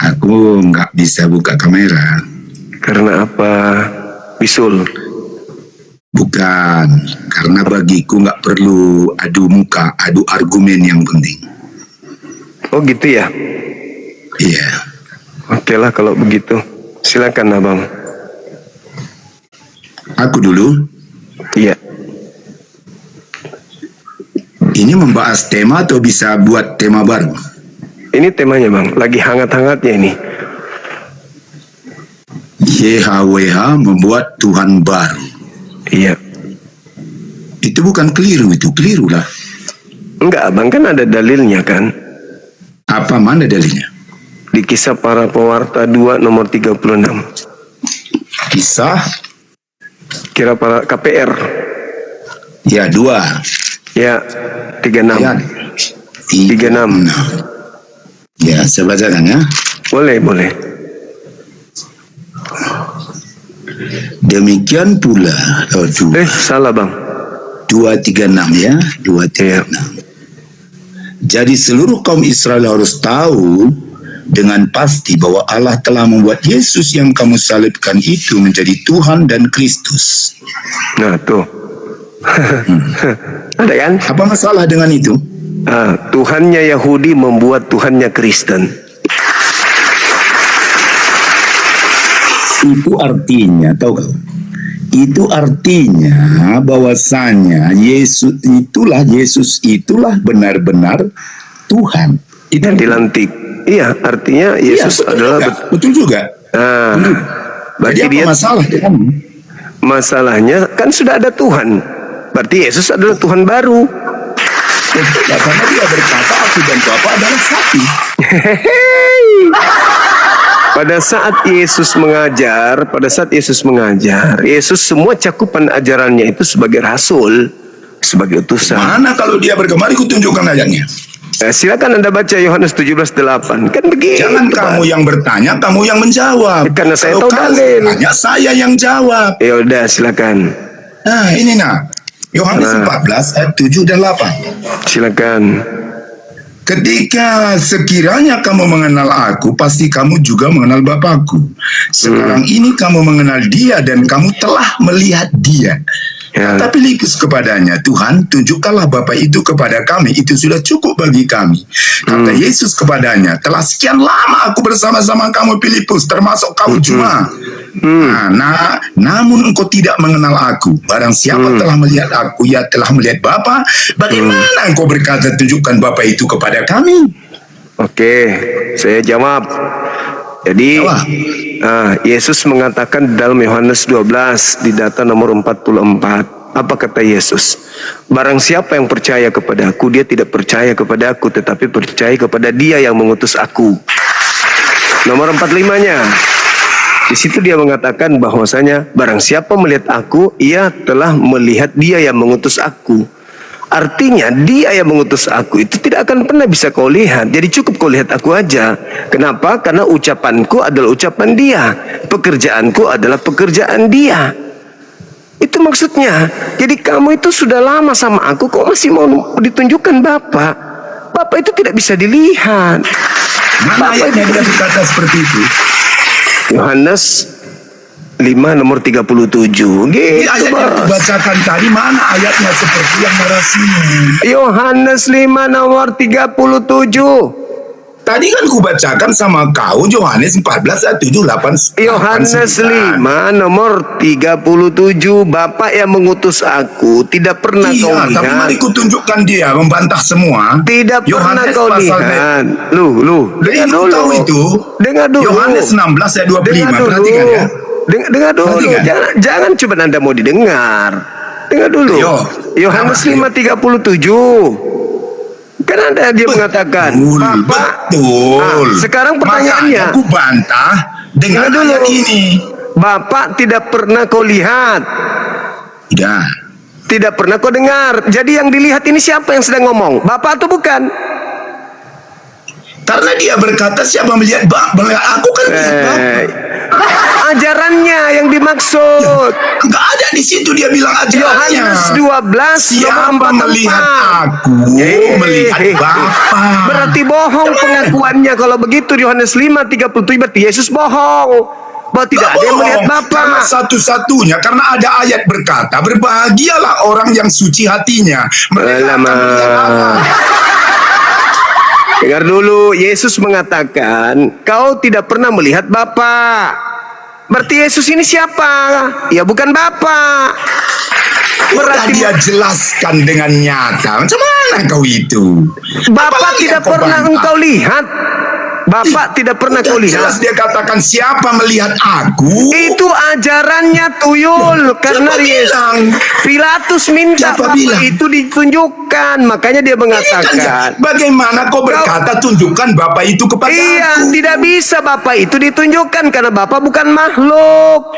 aku nggak bisa buka kamera. Karena apa? Bisul. Bukan, karena bagiku nggak perlu adu muka, adu argumen yang penting. Oh gitu ya? Iya. Oke lah kalau begitu. Silakan abang. Aku dulu? Iya. Ini membahas tema atau bisa buat tema baru? Ini temanya bang, lagi hangat-hangatnya ini. YHWH membuat Tuhan baru. Iya. Itu bukan keliru, itu keliru lah. Enggak, abang kan ada dalilnya kan. Apa mana dalilnya? Di Kisah Para Pewarta 2 nomor 36. Kisah Kira para KPR. ya 2 Ya, 36. ayat 36. Ya, saya bacakan ya. Boleh. Demikian pula Salah bang. 236 ya, 236. Jadi seluruh kaum Israel harus tahu dengan pasti bahwa Allah telah membuat Yesus yang kamu salibkan itu menjadi Tuhan dan Kristus. Nah tuh. Ada kan? Apa masalah dengan itu? Tuhannya Yahudi membuat Tuhannya Kristen. Itu artinya, tahu kau? Itu artinya bahwasanya Yesus itulah benar-benar Tuhan. Itu Yang dilantik. Iya, artinya Yesus adalah betul juga. Berarti Jadi apa masalah dengan? Masalahnya kan sudah ada Tuhan. Berarti Yesus adalah Tuhan baru. Karena dia berkata aku dan Bapa adalah satu. Pada saat Yesus mengajar, Yesus semua cakupan ajarannya itu sebagai rasul, sebagai utusan. Mana kalau dia berkemari, ku tunjukkan ayatnya. Silakan Anda baca Yohanes 17:8. Kan begitu. Jangan kamu yang bertanya, kamu yang menjawab. Karena saya kalau tahu dalil. Tanya, saya yang jawab. Ya udah, silakan. Nah, ini Yohanes 14 ayat 7 dan 8. Silakan. Ketika sekiranya kamu mengenal aku, pasti kamu juga mengenal Bapakku. Sekarang ini kamu mengenal dia dan kamu telah melihat dia. Ya. Tapi Filipus kepadanya, Tuhan, tunjukkanlah Bapa itu kepada kami, itu sudah cukup bagi kami. Kata Yesus kepadanya, telah sekian lama aku bersama-sama kamu Filipus, termasuk kamu cuma. Namun engkau tidak mengenal aku. Barang siapa telah melihat aku, ia telah melihat Bapa. Bagaimana engkau berkata tunjukkan Bapa itu kepada kami? Oke, saya jawab. Jadi Yesus mengatakan dalam Yohanes 12 di data nomor 44. Apa kata Yesus? Barang siapa yang percaya kepada aku, dia tidak percaya kepada aku, tetapi percaya kepada dia yang mengutus aku. Nomor 45-nya. Di situ dia mengatakan bahwasanya barang siapa melihat aku, ia telah melihat dia yang mengutus aku. Artinya dia yang mengutus aku itu tidak akan pernah bisa kau lihat. Jadi cukup kau lihat aku aja. Kenapa? Karena ucapanku adalah ucapan dia. Pekerjaanku adalah pekerjaan dia. Itu maksudnya. Jadi kamu itu sudah lama sama aku, kok masih mau ditunjukkan Bapak? Bapak itu tidak bisa dilihat. Mana ayatnya dia berkata seperti itu? Yohanes 5 nomor 37. Gitu, ayat yang dibacakan tadi, mana ayatnya seperti yang narasinya? Yohanes 5 nomor 37. Tadi kan ku bacakan sama kau Yohanes 14 ayat 7 8. Yohanes 5 nomor 37. Bapak yang mengutus aku tidak pernah kau lihat. Tapi mari ku tunjukkan dia membantah semua. Tidak pernah Yohanes kau lihat. Lu dengar dulu. Tahu itu. Dengar dulu. Yohanes 16 ayat 25. Perhatikan ya. Dengar dulu. Jangan cuma Anda mau didengar. Dengar dulu. Yohanes 5:37. Kan ada dia mengatakan, Bapak. Betul. Sekarang pertanyaannya, aku bantah dengan ayat ini. Bapak tidak pernah kau lihat. Tidak pernah kau dengar. Jadi yang dilihat ini siapa yang sedang ngomong? Bapak atau bukan? Karena dia berkata siapa melihat aku kan melihat ajarannya yang dimaksud. Enggak ada di situ dia bilang ajarannya. Yohanes 12 siapa melihat aku melihat Bapa. Berarti bohong pengakuannya kalau begitu. Yohanes 5:37 berarti Yesus bohong bahwa tidak ada yang melihat Bapa. Karena satu-satunya, karena ada ayat berkata berbahagialah orang yang suci hatinya, mereka akan melihat Bapa. Dengar dulu, Yesus mengatakan, kau tidak pernah melihat Bapa. Berarti Yesus ini siapa? Ya bukan Bapa. Berarti dia jelaskan dengan nyata. Macam mana kau itu? Bapak tidak pernah engkau lihat. Bapak tidak pernah kau lihat. Jelas dia katakan siapa melihat aku. Itu ajarannya tuyul. Karena Pilatus minta Bapak itu ditunjukkan. Makanya dia mengatakan, bagaimana kau berkata tunjukkan Bapak itu kepada aku? Tidak bisa Bapak itu ditunjukkan karena Bapak bukan makhluk.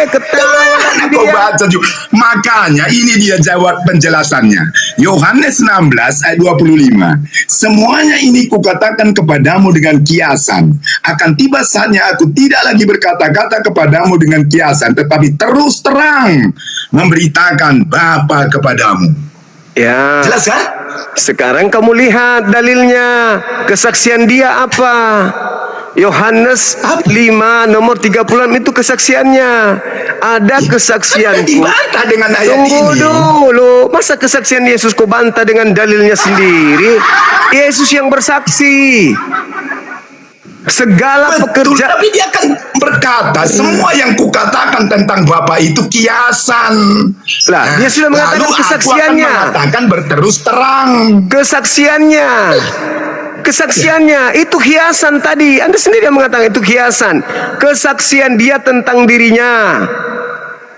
Ketahuan kau baca juga. Makanya ini dia jawab penjelasannya. Yohanes 16 ayat 25. Semuanya ini kukatakan kepadamu dengan kiasan. Akan tiba saatnya aku tidak lagi berkata-kata kepadamu dengan kiasan, tetapi terus terang memberitakan Bapa kepadamu. Ya. Jelas kan? Sekarang kamu lihat dalilnya. Kesaksian dia apa? Yohanes 5 nomor 36 itu kesaksiannya. Ada kesaksianku. Dibantah dengan ayat Tunggu ini. dulu. Masa kesaksian Yesus kau bantah dengan dalilnya sendiri? Yesus yang bersaksi. Segala pekerjaan. Tapi dia kan berkata semua yang kukatakan tentang Bapa itu kiasan. Lah, dia sudah mengatakan kesaksiannya. Aku akan mengatakan berterus terang. Kesaksiannya itu hiasan tadi. Anda sendiri yang mengatakan itu hiasan. Kesaksian dia tentang dirinya.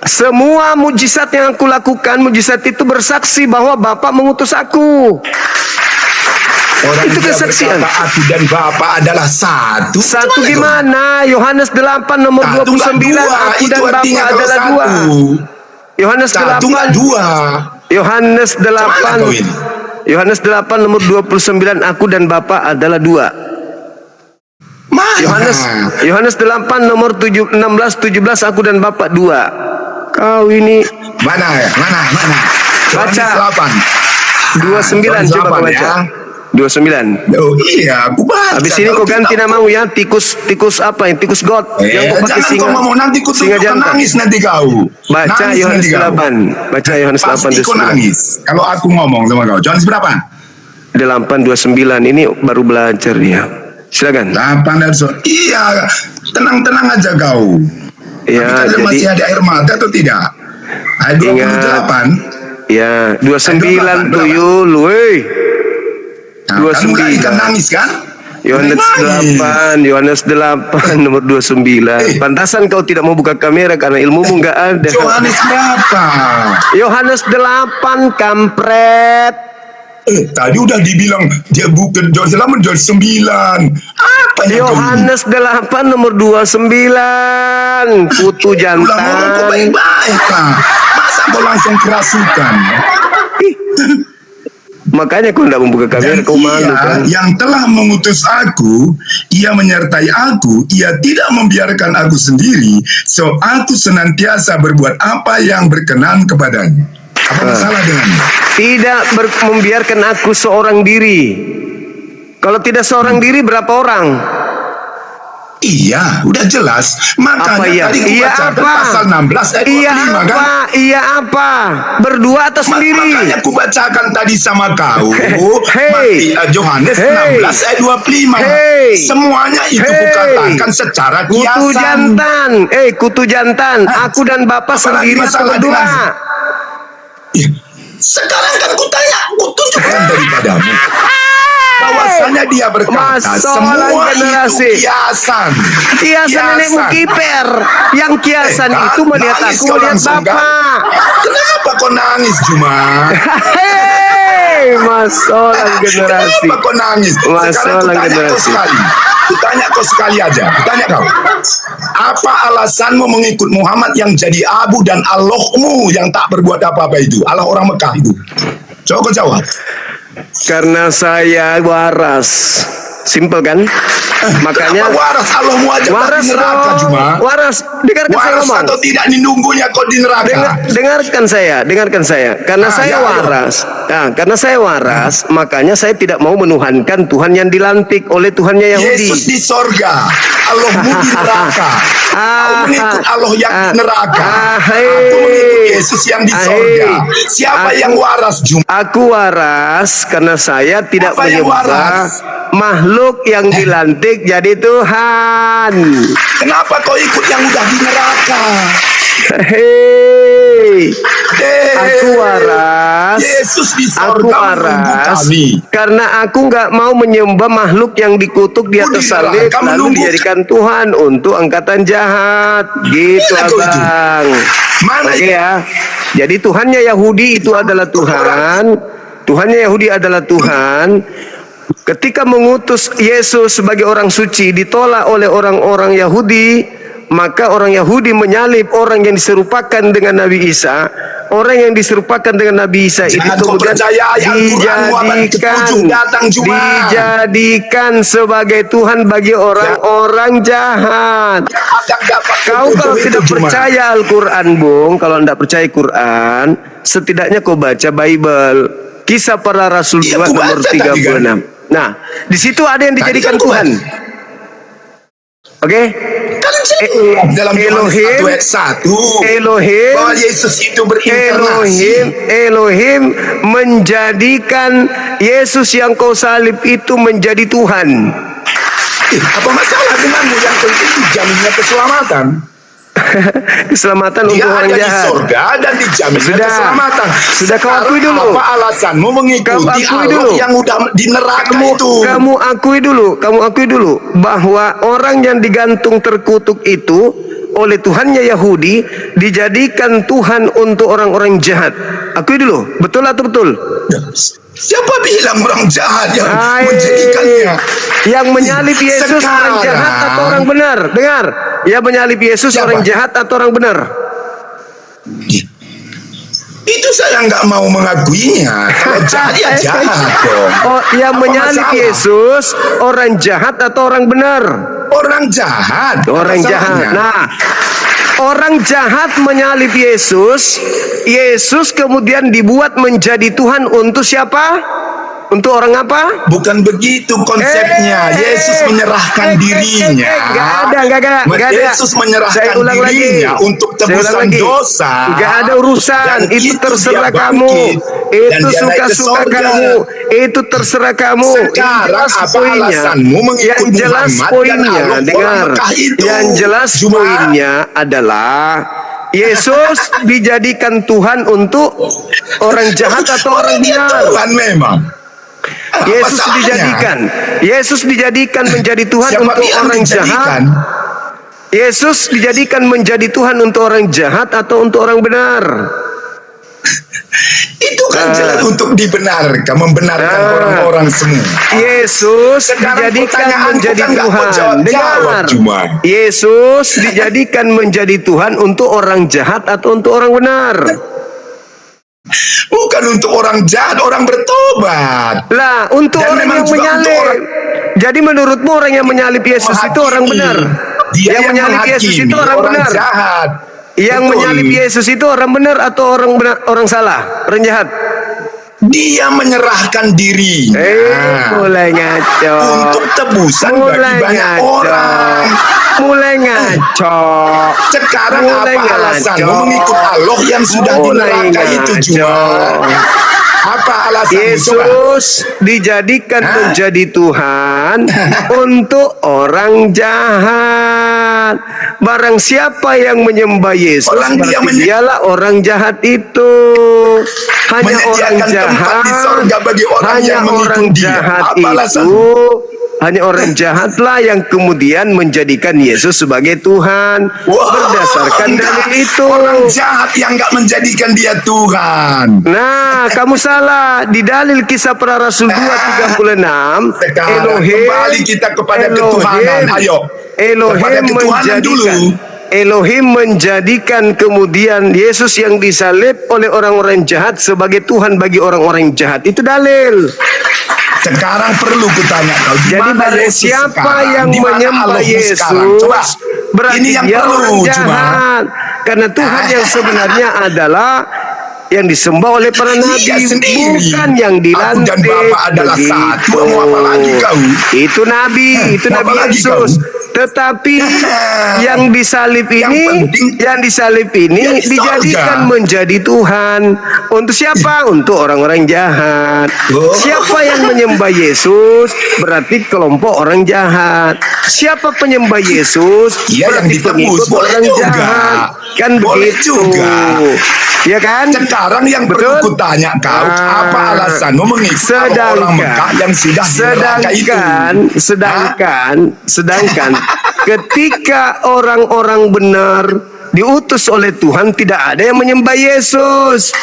Semua mujizat yang aku lakukan, mujizat itu bersaksi bahwa Bapa mengutus aku. Orang itu kesaksian. Aku dan Bapa adalah satu. Satu gimana? Yohanes 8 nomor 29. Aku dan Bapa adalah dua. Yohanes 8. Yohanes 8. Yohanes 8 nomor 29, aku dan Bapa adalah dua. Yohanes 8 nomor 16 17, aku dan Bapa dua. Kau ini mana? Baca 29, coba kau baca ya. 29. Oh iya, aku baca. Habis ini kau ganti namamu ya, tikus apa yang tikus God. Yang kau pakai singa. Jangan kau ngomong nanti kau nangis nanti kau. Baca Yohanes 8. Baca Yohanes 8 pasti kau nangis kalau aku ngomong sama kau. Yohanes berapa? 8:29 ini baru belajar ya. Silakan. 8 dan iya, tenang aja kau. Ya, jadi masih ada air mata atau tidak? Ayat 28. Ya, 29 tuyul, woi. 29 ikan nangis kan? Yohanes 8 nomor 29. Pantasan kau tidak mau buka kamera karena ilmumu nggak ada. Yohanes berapa? Yohanes 8 kampret. Tadi udah dibilang dia bukan Yohanes 8, Yohanes 9. Apa yang Yohanes 8 nomor 29. Kutu jantan. Kau baik-baik lah. Masa kau langsung kerasukan? Makanya kau tidak membuka kamera, kau malu kan? Yang telah mengutus aku, ia menyertai aku, ia tidak membiarkan aku sendiri, so aku senantiasa berbuat apa yang berkenan kepadanya. Apa masalah dengannya? Tidak membiarkan aku seorang diri. Kalau tidak seorang diri, berapa orang? Iya, udah jelas. Makanya tadi aku bacakan pasal 16 ayat 25 kan? Iya apa? Berdua atau sendiri? Makanya aku bacakan tadi sama kau. Yohanes 16 ayat 25. Semuanya itu kukatakan secara kiasan. Kutu jantan. Aku dan Bapa sendiri atau berdua? Sekarang kan kutunjukkan daripadamu. Bahwasanya dia berkata semua itu kiasan. Kiasan nenekmu kiper. Yang kiasan itu melihat aku melihat Bapak. Kenapa kau nangis Juma? Masalah generasi. Kenapa kau nangis? Masalah generasi. Kutanya kau sekali aja. Kutanya kau. Apa alasanmu mengikut Muhammad yang jadi abu dan Allahmu yang tak berbuat apa-apa itu? Allah orang Mekah itu. Coba kau jawab. Karena saya waras. Simpel kan? Makanya waras Allahmu aja waras di neraka Juma. Waras, dengarkan saya ngomong. Atau tidak nunggunya kau di neraka. Dengarkan saya. Karena saya waras. Nah, karena saya waras, makanya saya tidak mau menuhankan Tuhan yang dilantik oleh Tuhannya Yahudi. Yesus di sorga, Allahmu di neraka. Kau mengikut Allah yang di neraka. Aku mengikut Yesus yang di sorga. Siapa yang waras Juma? Aku waras karena saya tidak menyembah makhluk yang dilantik jadi Tuhan. Kenapa kau ikut yang udah di neraka? Aku waras. Yesus di Aku sorga menunggu waras kami. karena aku nggak mau menyembah makhluk yang dikutuk di atas salib lalu dijadikan Tuhan untuk angkatan jahat. Gitu abang. Oke ya. Jadi Tuhannya Yahudi itu adalah Tuhan. Tuhannya Yahudi adalah Tuhan. Ketika mengutus Yesus sebagai orang suci ditolak oleh orang-orang Yahudi, maka orang Yahudi menyalib orang yang diserupakan dengan Nabi Isa. Orang yang diserupakan dengan Nabi Isa itu kemudian dijadikan sebagai Tuhan bagi orang-orang jahat. Kau kalau tidak percaya Al-Quran, Bung, kalau tidak percaya Quran, setidaknya kau baca Bible. Kisah Para Rasul 2 nomor 36. Nah, di situ ada yang dijadikan Tuhan. Oke? Dalam Elohim, Elohim, bahwa Yesus itu berinkarnasi. Elohim menjadikan Yesus yang kau salib itu menjadi Tuhan. Apa masalah denganmu? Yang penting dijaminnya keselamatan. Keselamatan untuk orang jahat. Dia ada di surga dan dijaminnya keselamatan. Sudah kau akui dulu. Apa alasanmu mengikuti Allah yang udah di neraka itu? Kamu akui dulu bahwa orang yang digantung terkutuk itu oleh Tuhannya Yahudi dijadikan Tuhan untuk orang-orang jahat. Akui dulu, betul atau betul? Siapa bilang orang jahat yang menjadikannya? Yang menyalib Yesus orang jahat atau orang benar? Dengar, yang menyalib Yesus orang jahat atau orang benar? Itu saya nggak mau mengakuinya. Kalau jahat ya jahat dong. Oh, yang menyalib Yesus orang jahat atau orang benar? Orang jahat. Orang jahat. Nah, orang jahat menyalib Yesus. Yesus kemudian dibuat menjadi Tuhan untuk siapa? Untuk orang apa? Bukan begitu konsepnya. Yesus menyerahkan dirinya. Gak ada. Yesus menyerahkan dirinya untuk tebusan dosa. Gak ada urusan. Itu terserah kamu. Itu suka-suka kamu. Itu terserah kamu. Sekarang apa alasanmu mengikut Muhammad? Dengar. Yang jelas poinnya adalah Yesus dijadikan Tuhan untuk orang jahat atau orang benar. Tuhan memang. Yesus dijadikan menjadi Tuhan untuk orang jahat. Yesus dijadikan menjadi Tuhan untuk orang jahat atau untuk orang benar. Itu kan jelas untuk dibenarkan, membenarkan orang-orang semua. Yesus dijadikan menjadi Tuhan. Dengar. Yesus dijadikan menjadi Tuhan untuk orang jahat atau untuk orang benar. Bukan untuk orang jahat, orang bertobat. Lah, untuk orang yang menyalib. Jadi menurutmu orang yang menyalib Yesus itu orang benar? Yang menyalib Yesus itu orang benar? Jahat. Yang menyalib Yesus itu orang benar atau orang benar, orang salah, orang jahat? Dia menyerahkan dirinya mulai ngaco untuk tebusan bagi banyak orang. Mulai ngaco. Sekarang apa alasanmu mengikut Allah yang sudah di neraka itu cuma? Apa alasan Yesus dijadikan menjadi Tuhan untuk orang jahat. Barang siapa yang menyembah Yesus, berarti dialah orang jahat itu. Hanya orang jahat, hanya orang jahat itu. Hanya orang jahatlah yang kemudian menjadikan Yesus sebagai Tuhan. Berdasarkan dalil itu. Orang jahat yang nggak menjadikan dia Tuhan. Nah, kamu salah. Di dalil Kisah Para Rasul 2:36, Elohim, kembali kita kepada ketuhanan. Ayo. Elohim menjadikan kemudian Yesus yang disalib oleh orang-orang jahat sebagai Tuhan bagi orang-orang jahat. Itu dalil. Sekarang perlu kutanya kau. Jadi barang siapa yang menyembah Yesus, berarti ini yang dia perlu, orang jahat. Karena Tuhan yang sebenarnya adalah yang disembah oleh para nabi, bukan yang dilantik. Aku dan Bapa adalah satu. Mau apa lagi kau? Itu nabi, itu Nabi Yesus. Tetapi yang disalib ini, dijadikan menjadi Tuhan. Untuk siapa? Untuk orang-orang jahat. Siapa yang menyembah Yesus berarti kelompok orang jahat. Siapa penyembah Yesus berarti pengikut orang jahat. Kan begitu. Ya kan? Sekarang yang perlu kutanya kau, apa alasanmu mengikuti orang Mekah yang sudah sedangkan ketika orang-orang benar diutus oleh Tuhan, tidak ada yang menyembah Yesus.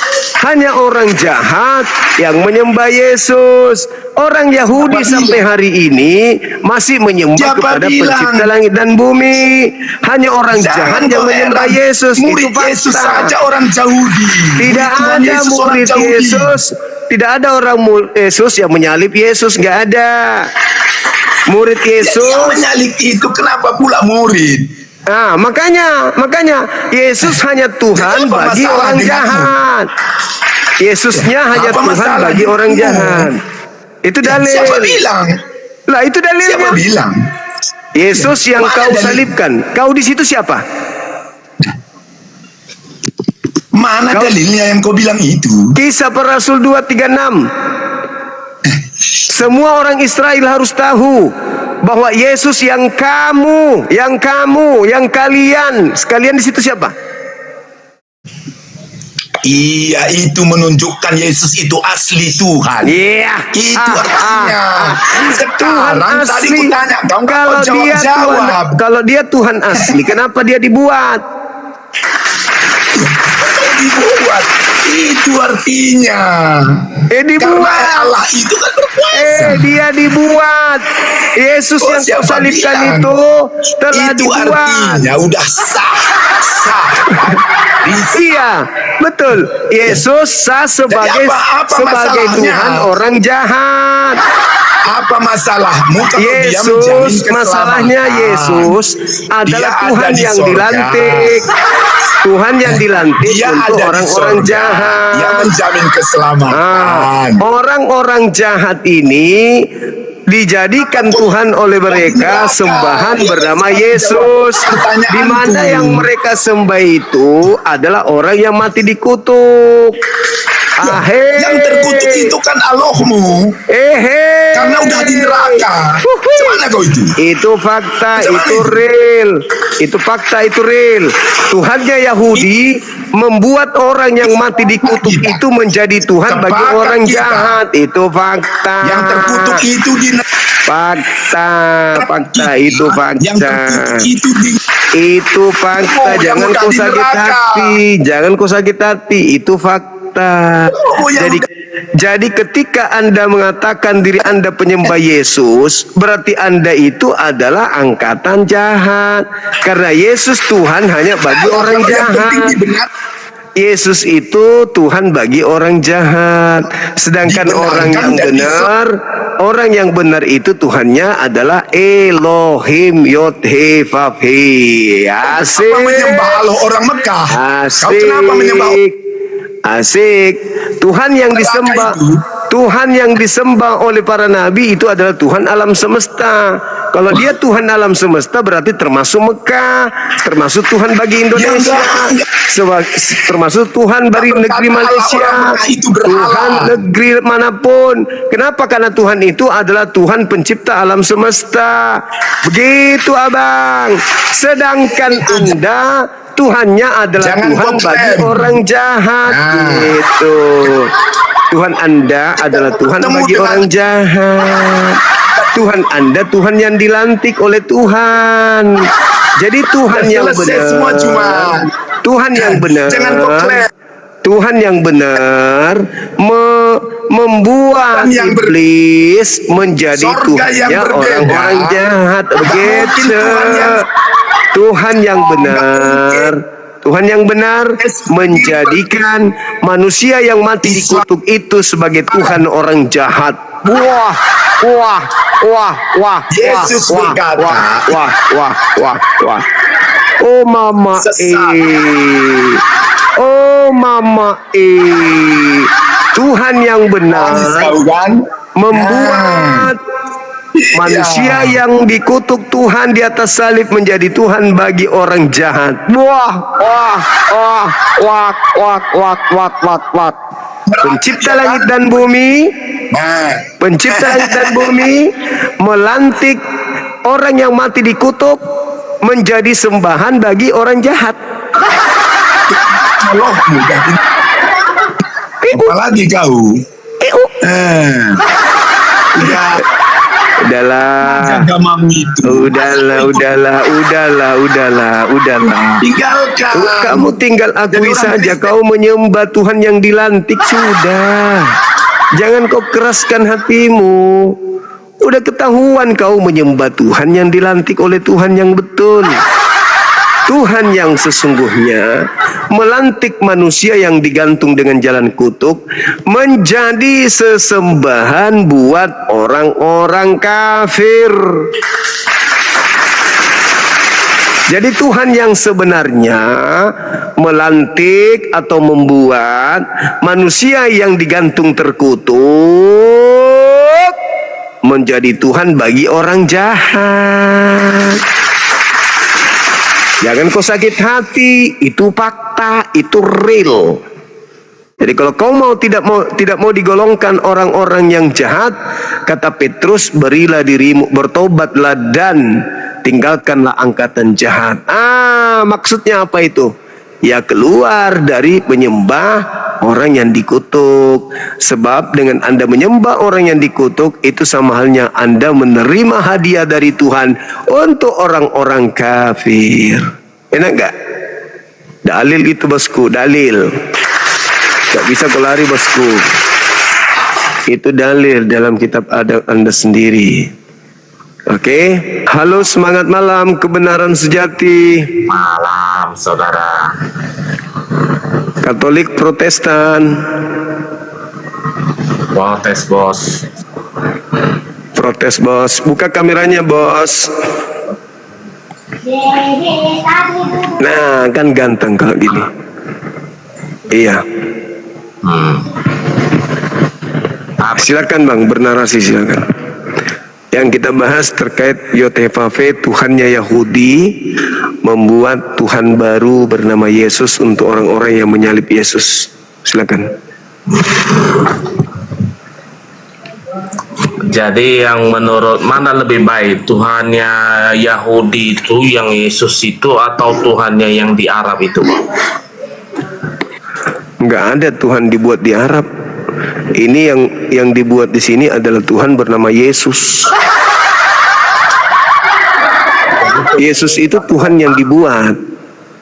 Hanya orang jahat yang menyembah Yesus. Orang Yahudi sampai hari ini masih menyembah kepada pencipta langit dan bumi. Hanya orang jahat yang menyembah Yesus. Itu fakta. Yesus saja orang Yahudi. Tidak ada murid Yesus. Tidak ada orang Yesus yang menyalib Yesus. Nggak ada. Murid Yesus yang menyalib itu kenapa pula murid? Nah, makanya Yesus hanya Tuhan bagi orang jahat. Yesusnya hanya Tuhan bagi orang jahat. Itu dalil. Siapa bilang? Lah itu dalilnya. Siapa bilang? Yesus yang kau salibkan. Kau di situ siapa? Mana dalilnya yang kau bilang itu? Kisah Para Rasul 2:36. Semua orang Israel harus tahu bahwa Yesus yang kalian sekalian di situ siapa? Iya, itu menunjukkan Yesus itu asli Tuhan. Iya, itu artinya. Sekarang Tuhan tadi asli. kutanya, kau Kalau kalau dia Tuhan asli, kenapa dia dibuat? Dibuat. Itu artinya. Dibuat. Karena Allah itu kan berkuasa. Dia dibuat. Yesus yang kau salibkan itu telah itu dibuat. Artinya udah sah. Iya, betul. Yesus sah sebagai Tuhan orang jahat. Apa masalahmu kalau Yesus, dia menjamin keselamatan? Masalahnya Yesus adalah Tuhan yang dilantik. Tuhan yang dilantik untuk orang-orang jahat. Dia menjamin keselamatan. Orang-orang jahat ini dijadikan Tuhan oleh mereka sembahan bernama Yesus. Di mana yang mereka sembah itu adalah orang yang mati dikutuk. Yang terkutuk itu kan Allahmu. Karena udah di neraka. Gimana kau itu? Itu fakta, itu real. Itu fakta, itu real. Tuhannya Yahudi membuat orang yang mati dikutuk itu menjadi Tuhan bagi orang jahat. Itu fakta. Yang terkutuk itu di fakta, itu fakta. Yang terkutuk itu fakta. Jangan kau sakit hati. Jangan kau sakit hati. Itu fakta. Jadi ketika Anda mengatakan diri Anda penyembah Yesus, berarti Anda itu adalah angkatan jahat. Karena Yesus Tuhan hanya bagi orang jahat. Yesus itu Tuhan bagi orang jahat. Sedangkan orang yang benar itu Tuhannya adalah Elohim Yod-He Vav-He. Asik. Apa menyembah Allah orang Mekah? Asik. Kau kenapa menyembah? Asik. Tuhan yang disembah oleh para nabi itu adalah Tuhan alam semesta. Kalau dia Tuhan alam semesta berarti termasuk Mekah, termasuk Tuhan bagi Indonesia, termasuk Tuhan bagi negeri Malaysia, Tuhan negeri manapun. Kenapa? Karena Tuhan itu adalah Tuhan pencipta alam semesta. Begitu abang. Sedangkan Anda Tuhannya adalah Tuhan bagi orang jahat. Gitu. Tuhan Anda adalah Tuhan bagi orang jahat. Tuhan Anda Tuhan yang dilantik oleh Tuhan. Jadi Tuhan yang benar. Tuhan yang benar. Tuhan yang benar membuat iblis menjadi Tuhannya orang-orang jahat. Begitu. Tuhan yang benar menjadikan manusia yang mati dikutuk itu sebagai Tuhan orang jahat. Wah. Yesus berkata, wah. Oh mama Tuhan yang benar membuat Manusia yang dikutuk Tuhan di atas salib menjadi Tuhan bagi orang jahat. Pencipta langit dan bumi, melantik orang yang mati dikutuk menjadi sembahan bagi orang jahat. Apalagi kau? Udahlah, Tinggalkan. kamu tinggal akui saja kau menyembah Tuhan yang dilantik sudah. Jangan kau keraskan hatimu. Udah ketahuan kau menyembah Tuhan yang dilantik oleh Tuhan yang betul. Tuhan yang sesungguhnya melantik manusia yang digantung dengan jalan kutuk menjadi sesembahan buat orang-orang kafir. Jadi Tuhan yang sebenarnya melantik atau membuat manusia yang digantung terkutuk menjadi Tuhan bagi orang jahat. Jangan kau sakit hati, itu fakta, itu real. Jadi kalau kau tidak mau digolongkan orang-orang yang jahat, kata Petrus, berilah dirimu, bertobatlah dan tinggalkanlah angkatan jahat. Maksudnya apa itu? Ya keluar dari menyembah orang yang dikutuk. Sebab dengan Anda menyembah orang yang dikutuk, itu sama halnya Anda menerima hadiah dari Tuhan untuk orang-orang kafir. Enak gak? Dalil itu bosku, dalil. Gak bisa kau lari bosku. Itu dalil dalam kitab adat Anda sendiri. Oke, halo, semangat malam, kebenaran sejati. Malam, saudara. Katolik Protestan. Protes, bos. Protes, bos. Buka kameranya, bos. Nah, kan ganteng kalau gini. Iya. Silakan bang, bernarasi silakan. Yang kita bahas terkait Yotevave, Tuhannya Yahudi membuat Tuhan baru bernama Yesus untuk orang-orang yang menyalib Yesus. Silakan. Jadi yang menurut mana lebih baik, Tuhannya Yahudi itu yang Yesus itu atau Tuhannya yang di Arab itu, Bang? Nggak ada Tuhan dibuat di Arab. Ini yang dibuat di sini adalah Tuhan bernama Yesus. Yesus itu Tuhan yang dibuat.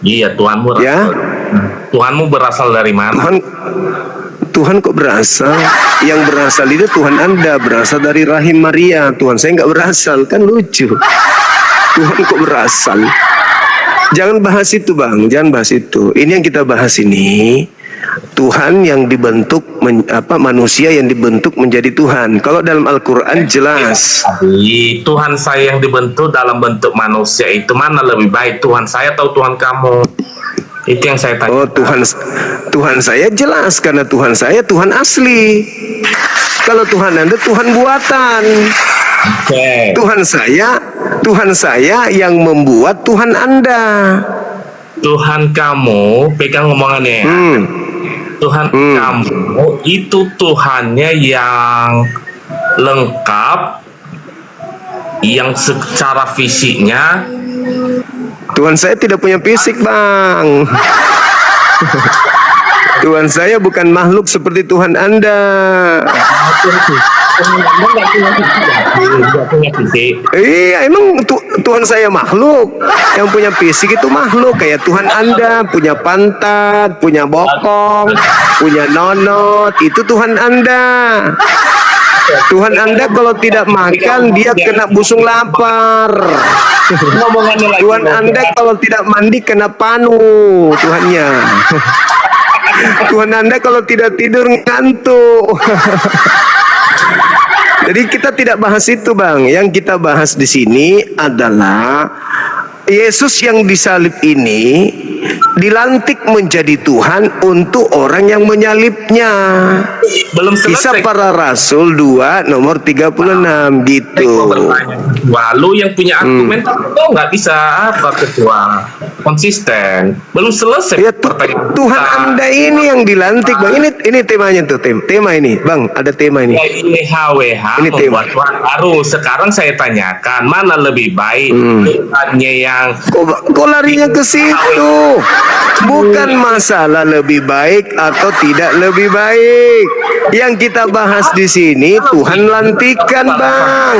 Iya, Tuhanmu. Ya. Tuhanmu berasal dari mana? Tuhan kok berasal? Yang berasal itu Tuhan Anda, berasal dari rahim Maria. Tuhan saya nggak berasal, kan lucu. Tuhan kok berasal? Jangan bahas itu bang, jangan bahas itu. Ini yang kita bahas ini. Tuhan yang dibentuk, manusia yang dibentuk menjadi Tuhan. Kalau dalam Al-Quran jelas. Tuhan saya yang dibentuk dalam bentuk manusia itu mana lebih baik, Tuhan saya atau Tuhan kamu? Itu yang saya tanya. Oh, Tuhan saya jelas, karena Tuhan saya Tuhan asli. Kalau Tuhan Anda Tuhan buatan. Okay. Tuhan saya yang membuat Tuhan Anda. Tuhan kamu, pegang ngomongannya. Tuhan kamu itu Tuhannya yang lengkap, yang secara fisiknya. Tuhan saya tidak punya fisik bang. Tuhan saya bukan makhluk seperti Tuhan Anda. Iya, emang Tuhan saya makhluk. Yang punya fisik itu makhluk. Kayak Tuhan Anda punya pantat, punya bokong, punya nonot. Itu Tuhan Anda. Tuhan Anda kalau tidak makan dia kena busung lapar. Tuhan Anda kalau tidak mandi kena panu Tuhannya. Tuhan Anda kalau tidak tidur ngantuk. Jadi kita tidak bahas itu bang. Yang kita bahas di sini adalah Yesus yang disalib ini dilantik menjadi Tuhan untuk orang yang menyalibnya. Belum Kisah selesai. Para Rasul 2 nomor 36 gitu. Wah, lu yang punya argumen kok nggak bisa apa ketua konsisten. Belum selesai. Ya pertanyaan Tuhan kita. Anda ini yang dilantik, Bang. Ini temanya tuh, tema ini, Bang. Ada tema ini. Ya, ini HWH Ini tema. membuat Tuhan baru. Sekarang saya tanyakan mana lebih baik Tuhannya yang Kok larinya ke situ? Bukan masalah lebih baik atau tidak lebih baik. Yang kita bahas di sini Tuhan lantikan, Bang.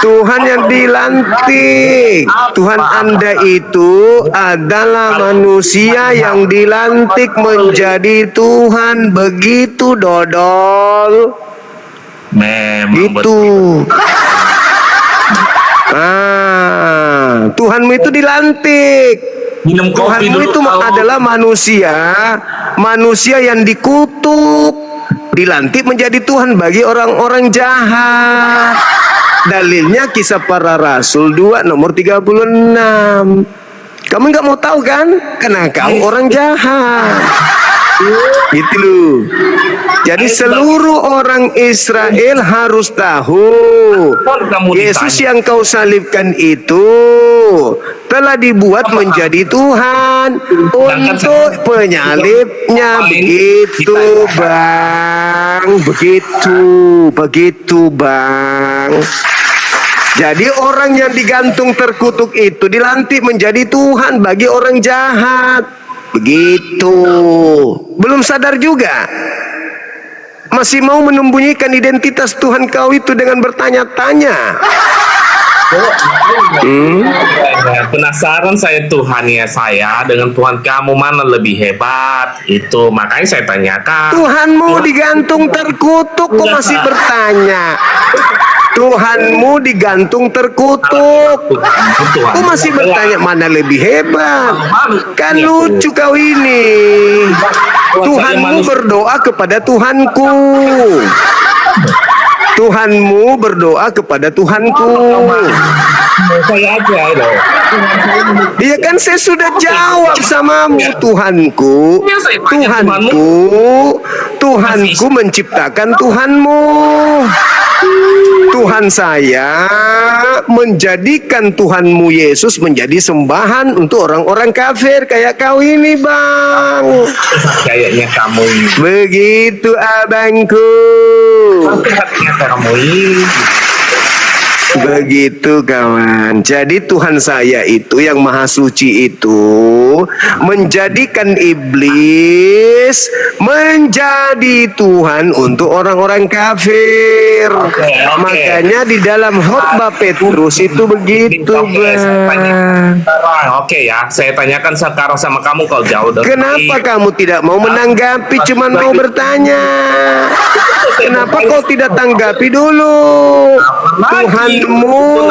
Tuhan yang dilantik. Tuhan Anda itu adalah manusia yang dilantik menjadi Tuhan. Begitu, dodol. memang Gitu. Tuhanmu itu dilantik. minum kopi Tuhanmu dulu. itu adalah manusia yang dikutuk, dilantik menjadi Tuhan bagi orang-orang jahat. Dalilnya Kisah Para Rasul 2 nomor 36. Kamu nggak mau tahu kan? Karena kau orang jahat. Gitu loh. Jadi seluruh orang Israel harus tahu Yesus yang kau salibkan itu telah dibuat menjadi Tuhan untuk penyalibnya. Begitu, Bang. Begitu, Bang. Jadi orang yang digantung terkutuk itu dilantik menjadi Tuhan bagi orang jahat. Begitu. Belum sadar juga. Masih mau menyembunyikan identitas Tuhan kau itu dengan bertanya-tanya. Penasaran saya Tuhannya saya dengan Tuhan kamu mana lebih hebat. Itu makanya saya tanyakan. Tuhanmu digantung terkutuk, kok masih bertanya? Tuhanmu digantung terkutuk, kok masih bertanya mana lebih hebat? Kan lucu kau ini. Tuhanmu berdoa kepada Tuhanku. Tuhanmu berdoa kepada Tuhanku. Saya aja loh. Iya kan saya sudah jawab samamu. Tuhanku menciptakan Tuhanmu. Tuhan saya menjadikan Tuhanmu Yesus menjadi sembahan untuk orang-orang kafir kayak kau ini, Bang. Kayaknya kamu ini. Begitu, abangku. Kayaknya kamu ini. Begitu, kawan. Jadi Tuhan saya itu yang maha suci itu menjadikan iblis menjadi Tuhan untuk orang-orang kafir. Makanya di dalam khotbah Petrus itu begitu, Bang. Oke ya, saya tanyakan sekarang sama kamu kalau jauh dari. Kenapa kamu tidak mau menanggapi, cuman mau bertanya? Kenapa kau tidak tanggapi dulu? Tuhanmu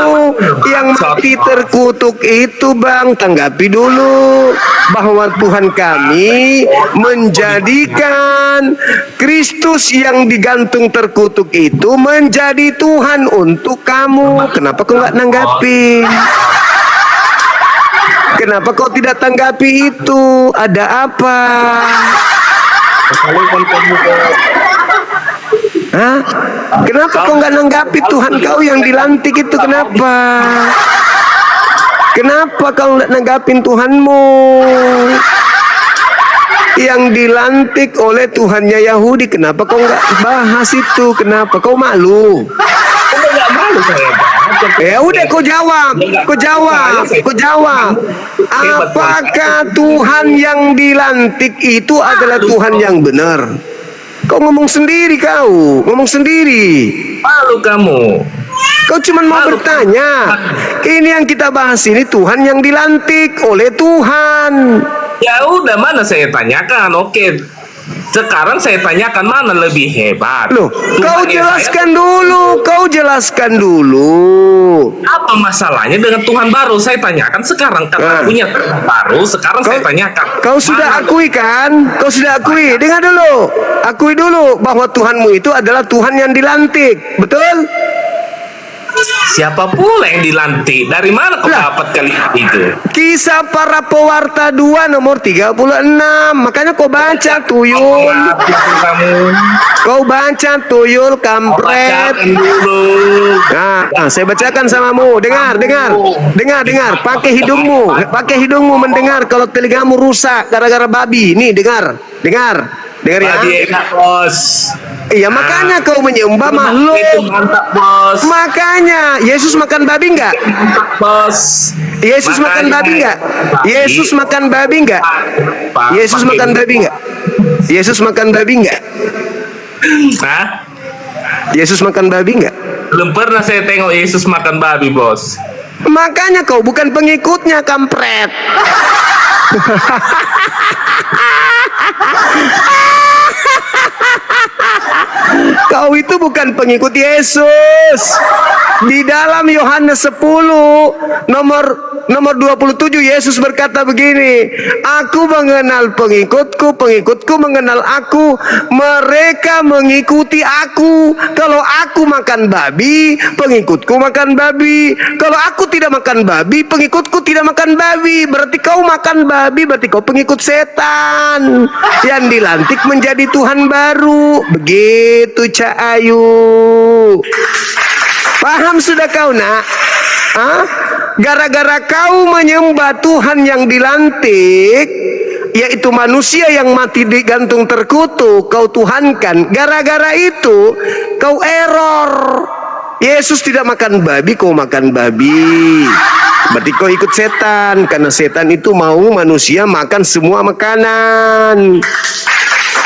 yang mati terkutuk itu, Bang, tanggapi dulu bahwa Tuhan kami menjadikan Kristus yang digantung terkutuk itu menjadi Tuhan untuk kamu. Kenapa kau nggak nanggapi? Kenapa kau tidak tanggapi itu? Ada apa? Hah? Kenapa kau nggak nanggapi Tuhan kau yang dilantik itu? Kenapa? Kenapa kau nggak nanggapin Tuhanmu yang dilantik oleh Tuhannya Yahudi? Kenapa kau nggak bahas itu? Kenapa kau malu? Nggak malu saya. Ya udah, kau jawab. Apakah Tuhan yang dilantik itu adalah Tuhan yang benar? Kau ngomong sendiri, Malu kamu. Kau cuma mau bertanya. Ini yang kita bahas ini Tuhan yang dilantik oleh Tuhan. Ya udah, mana saya tanyakan. Oke. Sekarang saya tanyakan mana lebih hebat. Loh, kau jelaskan dulu. Apa masalahnya dengan Tuhan baru? Saya tanyakan sekarang karena punya Tuhan baru. Sekarang saya tanyakan. Kau sudah akui kan? Kau sudah akui. Dengar dulu. Akui dulu bahwa Tuhanmu itu adalah Tuhan yang dilantik. Betul? Siapa pula yang dilantik? Dari mana kau dapat kalimat itu? Kisah Para Pewarta 2 nomor 36. Makanya kau baca tuyul. Kau baca tuyul kampret. Nah, saya bacakan samamu. Dengar. Pakai hidungmu mendengar. Kalau telingamu rusak gara-gara babi. Nih, dengar ya. Babi enak, bos. Iya, makanya kau menyembah makhluk. Itu mantap, bos. Makanya Yesus makan babi enggak? Mantap, bos. Yesus makan babi enggak? Yesus makan babi enggak? Yesus makan babi enggak? Yesus makan babi enggak? Hah? Yesus makan babi enggak? Belum pernah saya tengok Yesus makan babi, bos. Makanya kau bukan pengikutnya, kampret. Kau itu bukan pengikut Yesus. Di dalam Yohanes 10 nomor 27 Yesus berkata begini, aku mengenal pengikutku, pengikutku mengenal aku, mereka mengikuti aku. Kalau aku makan babi, pengikutku makan babi. Kalau aku tidak makan babi, pengikutku tidak makan babi. Berarti kau makan babi, berarti kau pengikut setan yang dilantik menjadi Tuhan baru. Begitu Cak Ayu. Paham sudah kau, nak? Gara-gara kau menyembah Tuhan yang dilantik, yaitu manusia yang mati digantung terkutuk, kau tuhankan. Gara-gara itu kau error. Yesus tidak makan babi, kau makan babi. Berarti kau ikut setan, karena setan itu mau manusia makan semua makanan.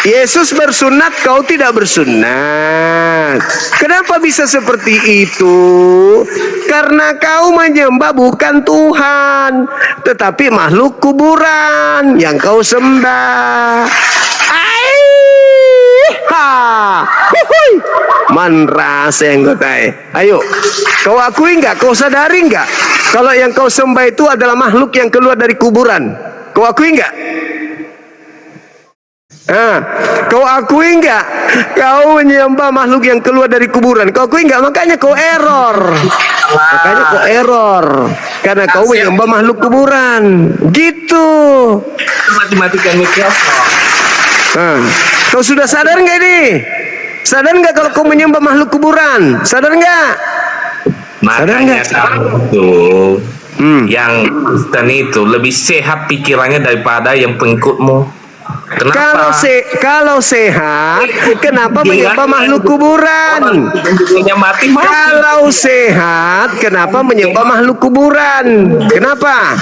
Yesus bersunat, kau tidak bersunat. Kenapa bisa seperti itu? Karena kau menyembah bukan Tuhan, tetapi makhluk kuburan yang kau sembah. Manras yang gotai. Ayo, kau akui enggak? Kau sadari enggak? Kalau yang kau sembah itu adalah makhluk yang keluar dari kuburan. Kau akui enggak? Kau akui enggak? Kau menyembah makhluk yang keluar dari kuburan. Kau akui enggak? Makanya kau error. Karena kau menyembah makhluk kuburan. Gitu. Matematika mikrofon. Kau sudah sadar enggak ini? Sadar enggak kalau kau menyembah makhluk kuburan? Sadar enggak? Makanya itu yang Kristen itu lebih sehat pikirannya daripada yang pengikutmu. Kenapa? Kalau sehat, kenapa menyembah makhluk kuburan? Kalau sehat, kenapa menyembah makhluk kuburan? Kenapa?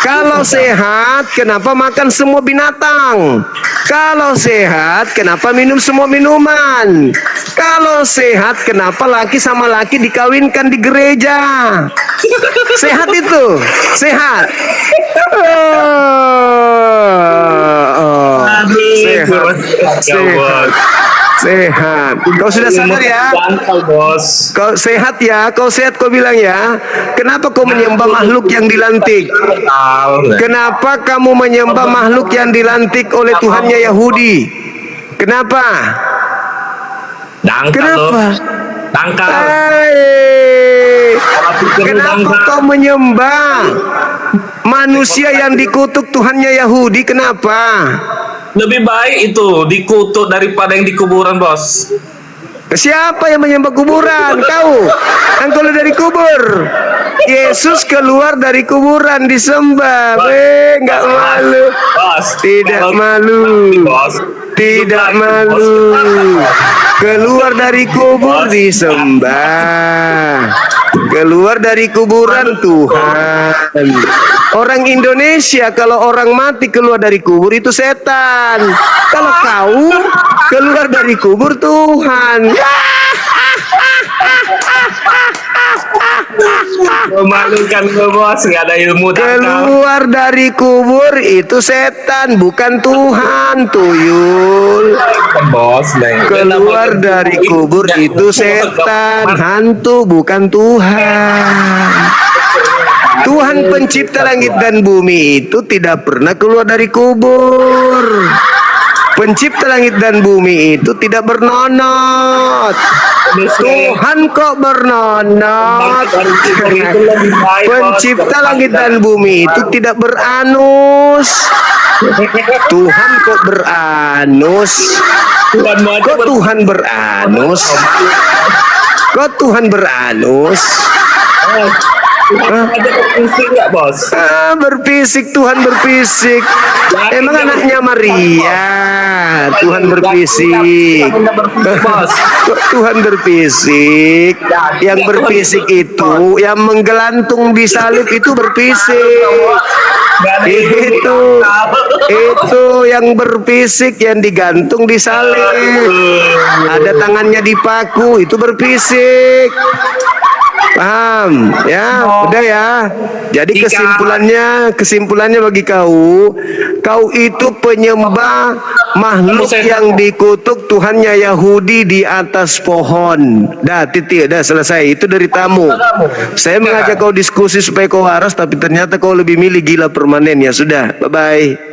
Kalau sehat, kenapa makan semua binatang? Kalau sehat, kenapa minum semua minuman? Kalau sehat, kenapa laki sama laki dikawinkan di gereja? Sehat itu, sehat. Sehat. Kau sudah sadar ya? Kau sehat ya? Kau sehat, kau bilang ya? Kenapa kau menyembah makhluk yang dilantik? Kenapa kamu menyembah makhluk yang dilantik oleh Tuhannya Yahudi? Kenapa? Kenapa? Kenapa kau menyembah manusia yang dikutuk Tuhannya Yahudi? Kenapa? Lebih baik itu dikutuk daripada yang di kuburan, bos. Siapa yang menyembah kuburan? Kau. Kan keluar dari kubur. Yesus keluar dari kuburan disembah. Nggak malu. Tidak malu. Tidak malu. Keluar dari kubur disembah. Keluar dari kuburan Tuhan. Orang Indonesia kalau orang mati keluar dari kubur itu setan. Kalau kau keluar dari kubur Tuhan. Memalukan bos, nggak ada ilmu. Keluar dari kubur itu setan, bukan Tuhan, tuyul. Bos, keluar dari kubur itu setan, hantu, bukan Tuhan. Tuhan pencipta langit dan bumi itu tidak pernah keluar dari kubur. Pencipta langit dan bumi itu tidak bernonot. Tuhan kok bernonot. Pencipta langit dan bumi itu tidak beranus. Tuhan kok beranus. Kok Tuhan beranus? Kok Tuhan beranus? Berfisik, Tuhan berfisik. Emang anaknya Maria. Tuhan berfisik. Tuhan berfisik. Yang berfisik itu, yang menggelantung di salib itu berfisik. Itu yang berfisik, yang digantung di salib. Ada tangannya dipaku, itu berfisik. Paham ya? Udah ya. Jadi kesimpulannya bagi kau itu penyembah makhluk yang dikutuk Tuhannya Yahudi di atas pohon. Dah titik, dah selesai. Itu dari tamu. Saya mengajak kau diskusi supaya kau waras, tapi ternyata kau lebih milih gila permanen. Ya sudah, bye bye.